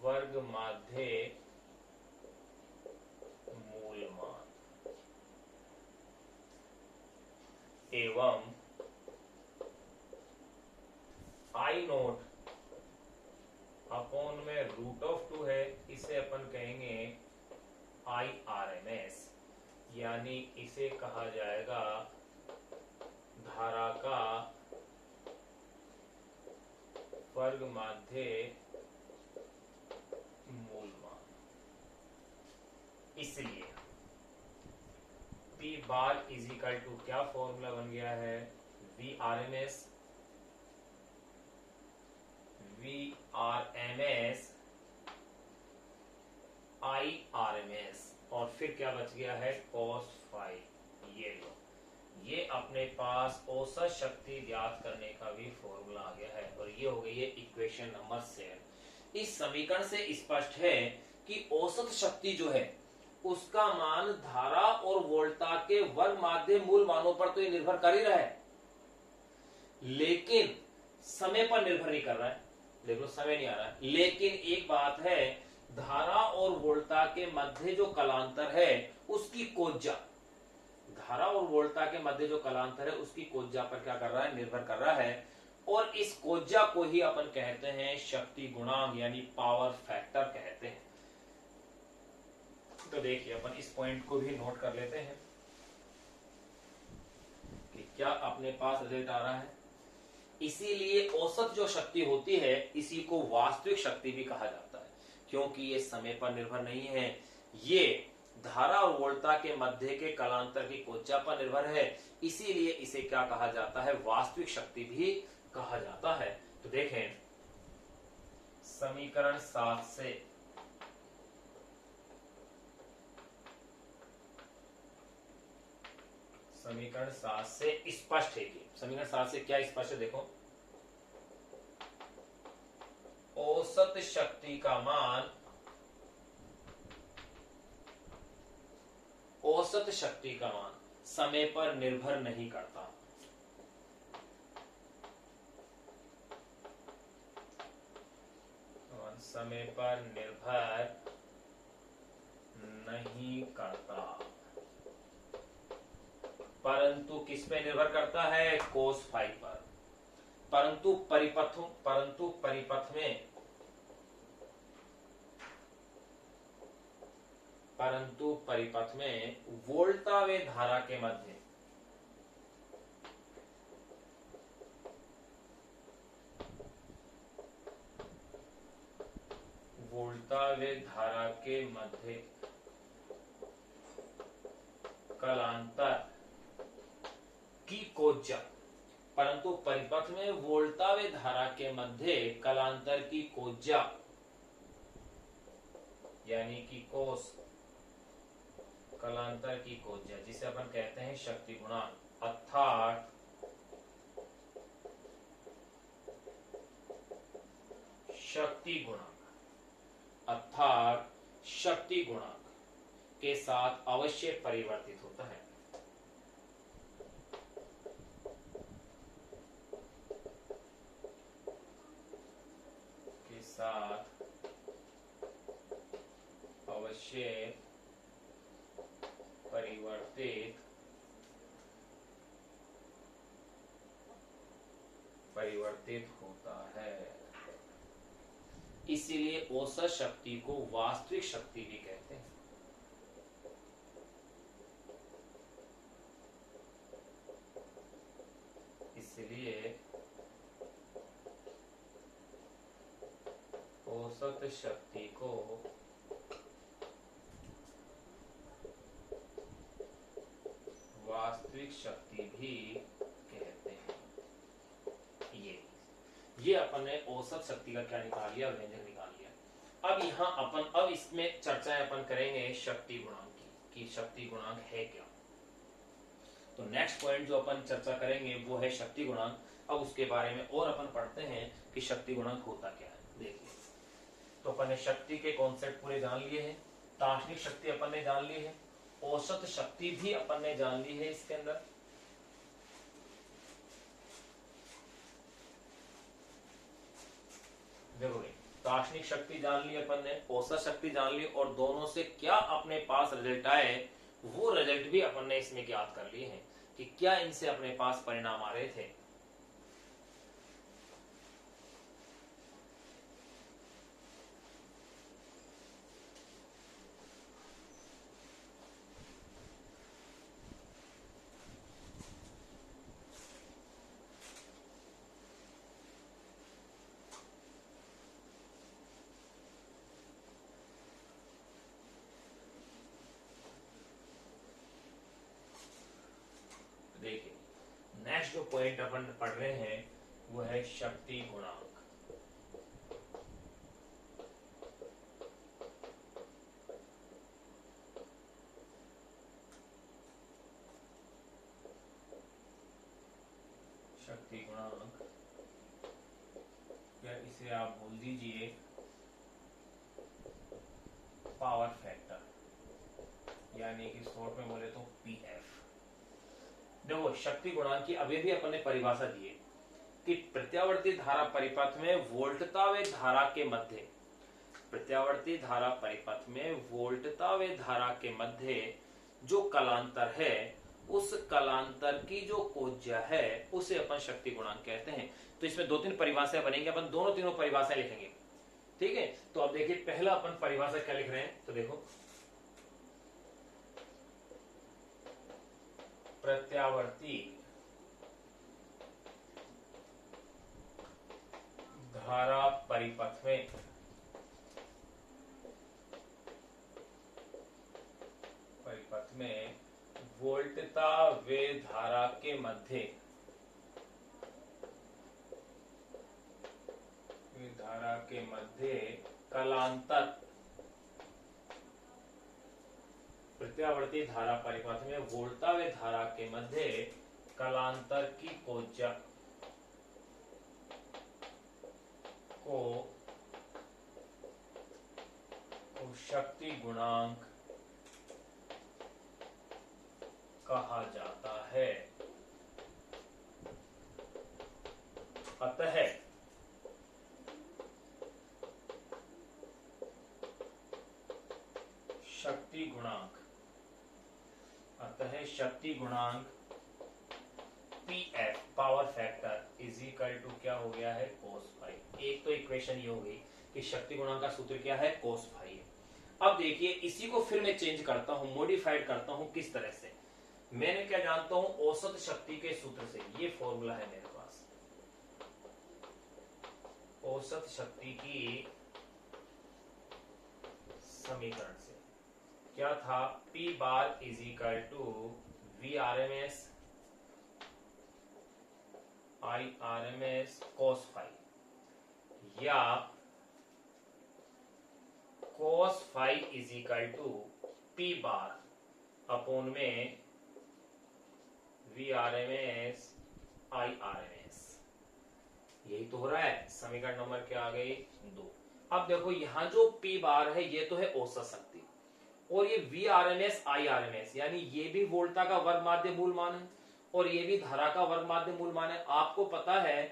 A: वर्ग माध्य मूल मान, एवं I नोट अपॉन में रूट ऑफ 2 है, इसे अपन कहेंगे IRMS, यानी इसे कहा जाएगा धारा का वर्ग माध्य मूल मान। इसलिए P bar is equal to क्या फॉर्मूला बन गया है, V R M S I R M S, और फिर क्या बच गया है, cos फाइव। ये लो, ये अपने पास औसत शक्ति ज्ञात करने का भी फॉर्मूला आ गया है, और ये हो गई है इक्वेशन नंबर 7। इस समीकरण से स्पष्ट है कि औसत शक्ति जो है उसका मान धारा और वोल्टा के वर्ग माध्य मूल मानों पर तो ये निर्भर कर ही रहा है, लेकिन समय पर निर्भर नहीं कर रहा है। देखो समय नहीं आ रहा है, लेकिन एक बात है, धारा और वोल्टा के मध्य जो कलांतर है उसकी कोज्जा, धारा और वोल्टा के मध्य जो कलांतर है उसकी कोज्जा पर क्या कर रहा है, निर्भर कर रहा है। और इस कोज्जा को ही अपन कहते हैं शक्ति गुणांक, यानी पावर फैक्टर कहते हैं। तो देखिए अपन इस पॉइंट को भी नोट कर लेते हैं कि क्या अपने पास रिजल्ट आ रहा है। इसीलिए औसत जो शक्ति होती है इसी को वास्तविक शक्ति भी कहा जाता है, क्योंकि ये समय पर निर्भर नहीं है, ये धारा और वोल्टा के मध्य के कलांतर की कोज्जा पर निर्भर है, इसीलिए इसे क्या कहा जाता है, वास्तविक शक्ति भी कहा जाता है। तो देखें समीकरण 7 से स्पष्ट है कि समीकरण 7 से क्या स्पष्ट है, देखो औसत शक्ति का मान, औसत शक्ति का मान समय पर निर्भर नहीं करता। समय पर निर्भर नहीं करता, परंतु किस पे निर्भर करता है, cos फाइव पर। परंतु परिपथ में वोल्टा व धारा के मध्य कलांतर की कोज्जा, परंतु परिपथ में वोल्टा व धारा के मध्य कलांतर की कोज्जा यानी कि कोस, कलांतर की कोज्जा जिसे अपन कहते हैं शक्ति गुणांक, अर्थात शक्ति गुणांक के साथ अवश्य परिवर्तित होता है। परिवर्तित होता है। इसीलिए औसत शक्ति को वास्तविक शक्ति भी कहते हैं। इसलिए औसत शक्ति को वास्तविक शक्ति भी कहते हैं। ये अपन ने औसत शक्ति का क्या निकाल लिया, व्यंजक निकाल लिया। अब इसमें चर्चाएं अपन करेंगे शक्ति गुणांक की, कि शक्ति गुणांक है क्या। तो नेक्स्ट पॉइंट जो अपन चर्चा करेंगे वो है शक्ति गुणांक। अब उसके बारे में और अपन पढ़ते हैं कि शक्ति गुणांक होता क्या है। देखिए, तो अपन ने शक्ति के कॉन्सेप्ट पूरे जान लिए हैं, दार्शनिक शक्ति अपन ने जान ली है, औसत शक्ति भी अपन ने जान ली है। इसके अंदर देखोगे, दार्शनिक शक्ति जान ली अपन ने, औसत शक्ति जान ली, और दोनों से क्या अपने पास रिजल्ट आए वो रिजल्ट भी अपन ने इसमें ज्ञात कर लिए हैं कि क्या इनसे अपने पास परिणाम आ रहे थे। पॉइंट अपन पढ़ रहे हैं वो है शक्ति गुणांक। शक्ति गुणांक या इसे आप बोल दीजिए पावर फैक्टर, यानी कि शॉर्ट में बोले तो पीएफ। देखो शक्ति गुणांक की अभी भी अपन ने परिभाषा दी है कि प्रत्यावर्ती धारा परिपथ में वोल्टता व धारा के मध्य, प्रत्यावर्ती धारा परिपथ में वोल्टता व धारा के मध्य जो कलांतर है, उस कलांतर की जो कोज्या है उसे अपन शक्ति गुणांक कहते हैं। तो इसमें दो तीन परिभाषाएं बनेंगे, अपन दोनों तीनों परिभाषाएं लिखेंगे, ठीक है। तो अब देखिए पहला अपन परिभाषा क्या लिख रहे हैं, तो देखो प्रत्यावर्ती धारा परिपथ में वोल्टता व धारा के मध्य, धारा के मध्य कलांतर, प्रत्यावर्ती धारा परिपथ में वोल्टता व धारा के मध्य कलांतर की कोज्या को शक्ति गुणांक कहा जाता है। अतः शक्ति गुणांक, अतः शक्ति गुणांक PF power factor is equal to क्या हो गया है, कोस फाई। एक तो इक्वेशन ये हो गई कि शक्ति गुणांक का सूत्र क्या है, कोस फाई है। अब देखिए इसी को फिर मैं चेंज करता हूं, मॉडिफाइड करता हूं। किस तरह से? मैंने क्या जानता हूं, औसत शक्ति के सूत्र से। ये फॉर्मूला है मेरे पास औसत शक्ति की समीकरण से। क्या था, P bar is equal to V R M S I R M S cos phi, या cos phi is equal to P bar upon में V R M S I R M S. यही तो हो रहा है। समीकरण number क्या आ गई, 2। अब देखो यहां जो P बार है ये तो है औसत शक्ति, और ये V R M S I R M S, यानी ये भी वोल्टता का वर्ग माध्य मूल मान है और ये भी धारा का वर्ग माध्य मूल मान है। आपको पता है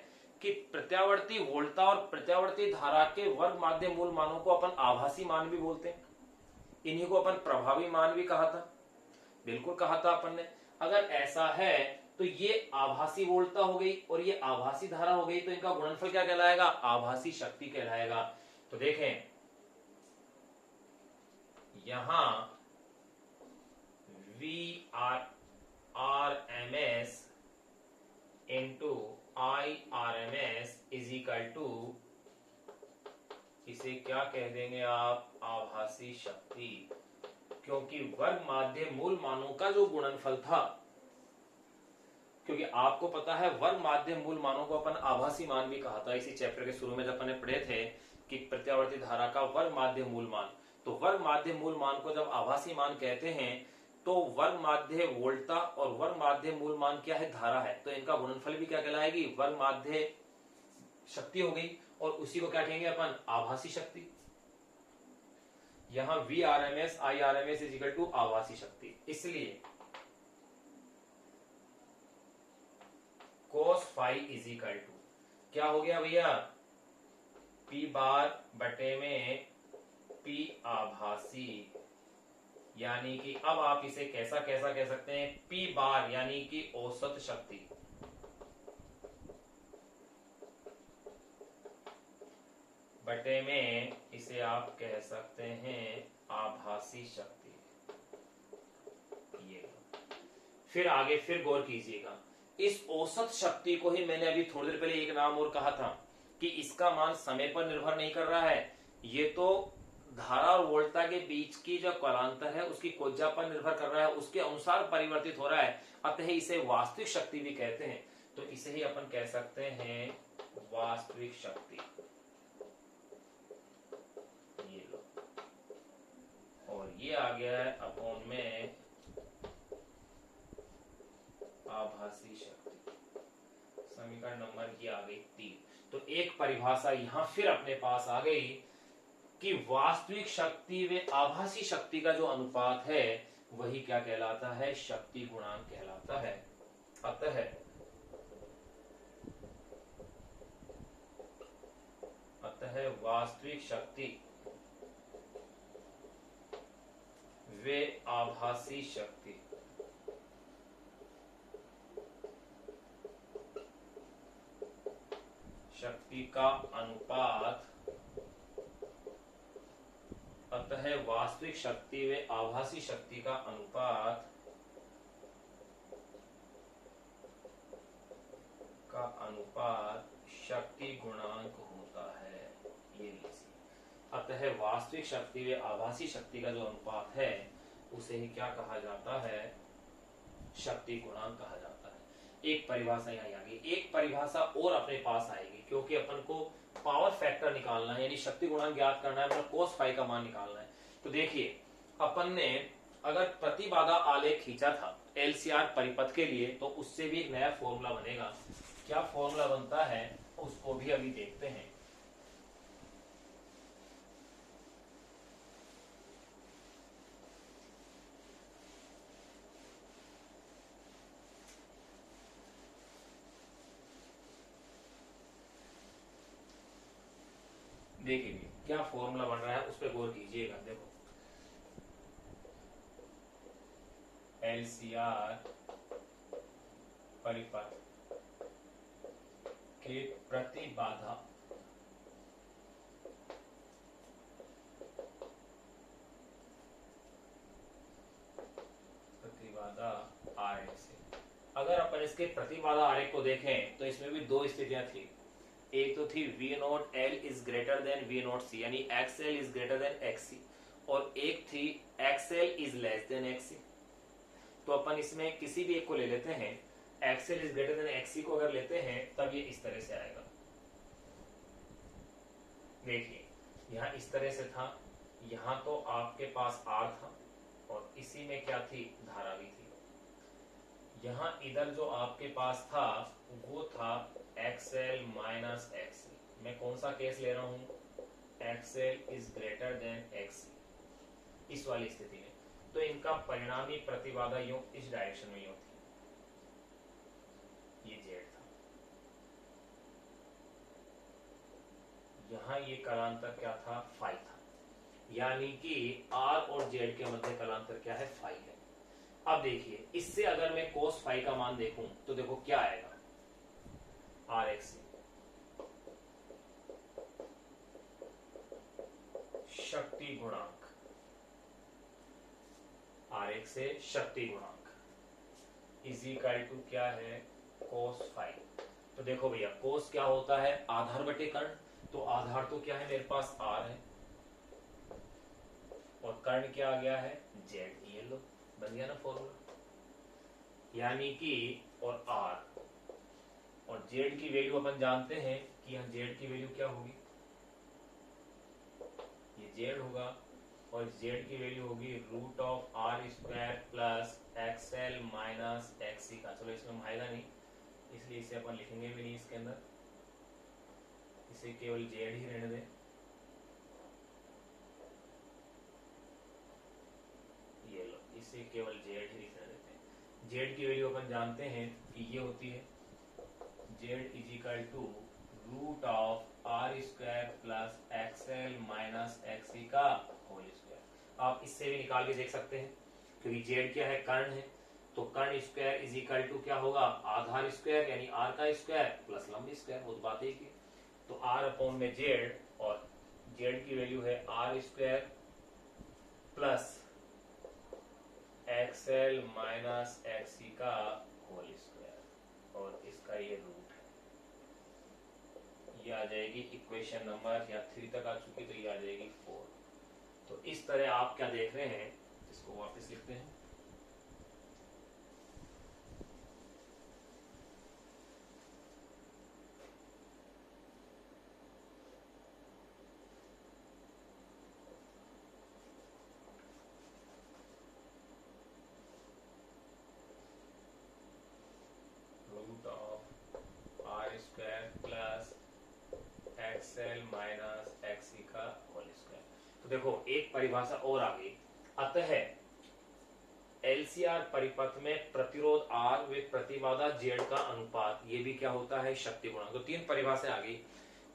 A: कि प्रत्यावर्ती वोल्टता और प्रत्यावर्ती धारा के वर्ग माध्य मूल मानों को अपन आभासी मान भी बोलते हैं। इन्हीं को अपन प्रभावी मान भी कहा था, बिल्कुल कहा था अपन ने। अगर ऐसा है तो ये आभासी वोल्टता हो गई और ये आभासी धारा हो गई, तो इनका गुणनफल क्या कहलाएगा, आभासी शक्ति कहलाएगा। तो देखें यहां V R M S into I R M S is equal to, इसे क्या कह देंगे आप, आभासी शक्ति। क्योंकि वर्ग माध्य मूल मानों का जो गुणनफल था, क्योंकि आपको पता है वर्ग माध्य मूल मानों को अपन आभासी मान भी कहा था। इसी चैप्टर के शुरू में जब अपन पढ़े थे कि प्रत्यावर्ती धारा का वर्ग माध्य मूल मान, तो वर्ग माध्य मूल मान को जब आभासी मान कहते हैं तो वर्ग माध्य वोल्टता और वर्ग माध्य मूल मान क्या है, धारा है, तो इनका गुणनफल भी क्या कहलाएगी, वर्ग माध्य शक्ति हो गई। और उसी को क्या कहेंगे अपन, आभासी शक्ति। यहां V R M S I R M S is equal to आभासी शक्ति, इसलिए cos phi is equal to क्या हो गया भैया, P बार बटे में P आभासी। यानी कि अब आप इसे कैसा कैसा कह सकते हैं, P बार यानी कि औसत शक्ति बटे में इसे आप कह सकते हैं आभासी शक्ति। ये फिर आगे फिर गौर कीजिएगा, इस औसत शक्ति को ही मैंने अभी थोड़ी देर पहले एक नाम और कहा था कि इसका मान समय पर निर्भर नहीं कर रहा है, ये तो धारा और वोल्टता के बीच की जो कलांतर है उसकी कोज्या पर निर्भर कर रहा है, उसके अनुसार परिवर्तित हो रहा है। अतः इसे वास्तविक शक्ति भी कहते हैं। तो इसे ही अपन कह सकते हैं वास्तविक शक्ति। ये लो, और ये आ गया है अपॉन में आभासी शक्ति। समीकरण नंबर की आ गई 3। तो एक परिभाषा यहां फिर अपने पास आ गई कि वास्तविक शक्ति व आभासी शक्ति का जो अनुपात है वही क्या कहलाता है, शक्ति गुणांक कहलाता है। अतः वास्तविक शक्ति व आभासी शक्ति का अनुपात, अतः वास्तविक शक्ति व आभासी शक्ति का अनुपात शक्ति गुणांक होता है। ये लीजिए, अतः वास्तविक शक्ति व आभासी शक्ति का जो अनुपात है उसे ही क्या कहा जाता है, शक्ति गुणांक कहा जाता है। एक परिभाषा यहाँ आ गई, एक परिभाषा और अपने पास आएगी, क्योंकि अपन को पावर फैक्टर निकालना है, यानी शक्ति गुणांक ज्ञात करना है, अपना कोस फाई का मान निकालना है। तो देखिए, अपन ने अगर प्रतिबाधा आलेख खींचा था एलसीआर परिपथ के लिए, तो उससे भी एक नया फॉर्मूला बनेगा। क्या फॉर्मूला बनता है उसको भी अभी देखते हैं। देखिए क्या फॉर्मूला बन रहा है, उस पर गौर कीजिएगा। देखो, एलसीआर परिपथ के प्रतिबाधा आरेख से, अगर अपन इसके प्रतिबाधा आरेख को देखें तो इसमें भी दो स्थितियां थी। एक तो थी V not L is greater than V not C, यानी XL is greater than XC, और एक थी XL is less than XC। तो अपन इसमें किसी भी एक को ले लेते हैं। XL is greater than XC को अगर लेते हैं तब ये इस तरह से आएगा। देखिए, यहाँ इस तरह से था, यहाँ तो आपके पास R था और इसी में क्या थी, धारा भी थी। यहाँ इधर जो आपके पास था वो था XL माइनस XC। मैं कौन सा केस ले रहा हूं, XL is greater than XC, इस वाली स्थिति में। तो इनका परिणामी प्रतिबाधा यूं इस डायरेक्शन में यूं थी, ये Z था। यहाँ ये कलांतर क्या था, फाई था, यानी कि R और Z के मध्य कलांतर क्या है, फाई है। अब देखिए, इससे अगर मैं कोस फाई का मान देखूं तो देखो क्या आएगा, RXC शक्ति गुणांक, RX से शक्ति गुणांक इज इक्वल टू क्या है, कोस फाई। तो देखो भैया, कोस क्या होता है, आधार बटे कर्ण। तो आधार तो क्या है मेरे पास, R है, और कर्ण क्या आ गया है, Z। ये लो, बन गया ना फॉर्मूला। यानी कि और R और Z की वैल्यू अपन जानते हैं कि यहाँ Z की वैल्यू क्या होगी, ये Z होगा, और Z की वैल्यू होगी root of R square plus XL minus XC का। चलो इसमें आएगा नहीं, इसलिए इसे अपन लिखेंगे भी नहीं इसके अंदर, इसे केवल Z ही रहने दें। ये लो, इसे केवल Z ही लिखने देते हैं। Z की वैल्यू अपन जानते हैं कि ये होती है Z is equal to root of R square plus XL minus XC का होल स्क्वायर। आप इससे भी निकाल के देख सकते हैं, क्योंकि Z क्या है, कर्ण है, तो कर्ण स्क्वायर इज इक्वल टू क्या होगा, आधार स्क्वायर यानी R का स्क्वायर प्लस लंब स्क्वायर, वो तो बात ही की। तो R अपॉन में Z, और Z की वैल्यू है R square plus XL minus XC का होल स्क्वायर, और इसका ये रूट है। ये आ जाएगी इक्वेशन नंबर, या 3 तक आ चुकी, तो ये आ जाएगी 4। तो इस तरह आप क्या देख रहे हैं, इसको वापस लिखते हैं। XL माइनस XC का होल स्क्वायर। तो देखो एक परिभाषा और आ गई, अतः LCR परिपथ में प्रतिरोध R व प्रतिबाधा Z का अनुपात, ये भी क्या होता है, शक्ति गुणांक। तो तीन परिभाषाएं आ गई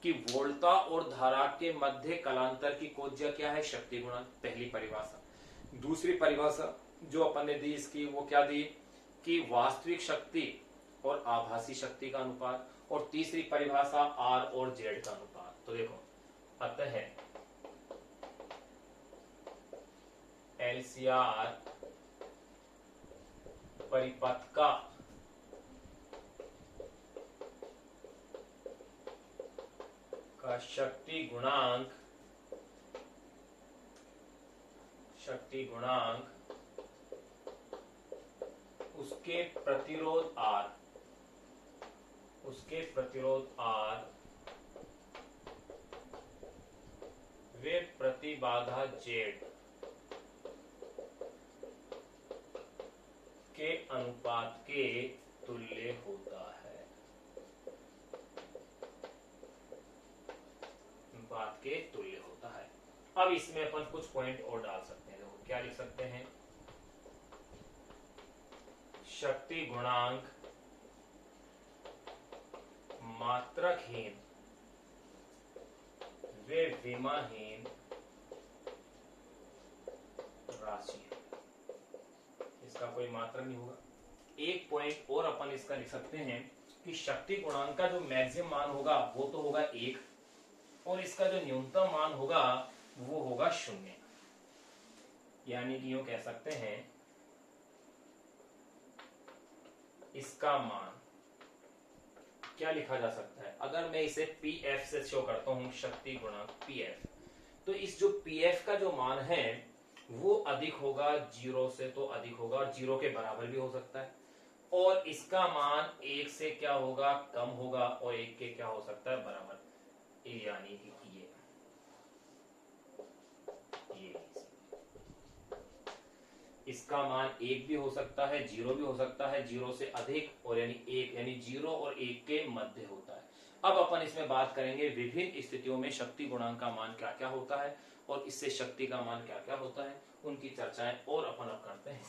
A: कि वोल्टा और धारा के मध्य कलांतर की कोज्या क्या है, शक्ति गुणांक, पहली परिभाषा। दूसरी परिभाषा जो अपन ने दी इसकी, वो क्या दी कि वास्तविक शक्ति और आभासी शक्ति का अनुपात, और तीसरी परिभाषा R और Z का अनुपात। तो देखो अतः LCR परिपथ का शक्ति गुणांक उसके प्रतिरोध R वे प्रतिबाधा Z के अनुपात के तुल्य होता है, अनुपात के तुल्य होता है। अब इसमें अपन कुछ पॉइंट और डाल सकते हैं। देखो क्या लिख सकते हैं, शक्ति गुणांक मात्रकहीन वे विमाहीन राशि है, इसका कोई मात्रक नहीं होगा। एक पॉइंट और अपन इसका लिख सकते हैं कि शक्ति गुणांक का जो मैक्सिमम मान होगा वो तो होगा 1, और इसका जो न्यूनतम मान होगा वो होगा 0। यानी कि यूं कह सकते हैं इसका मान क्या लिखा जा सकता है, अगर मैं इसे PF से शो करता हूं, शक्ति गुणांक PF, तो इस जो PF का जो मान है वो अधिक होगा 0 से, तो अधिक होगा और 0 के बराबर भी हो सकता है, और इसका मान 1 से क्या होगा, कम होगा, और 1 के क्या हो सकता है, बराबर। यानी कि ये इसका मान 1 भी हो सकता है, 0 भी हो सकता है, 0 से अधिक, और यानी 1, यानी 0 और 1 के मध्य होता है। अब अपन इसमें बात करेंगे विभिन्न स्थितियों में शक्ति गुणांक का मान क्या क्या होता है, और इससे शक्ति का मान क्या क्या होता है, उनकी चर्चाएं और अपन अब करते हैं।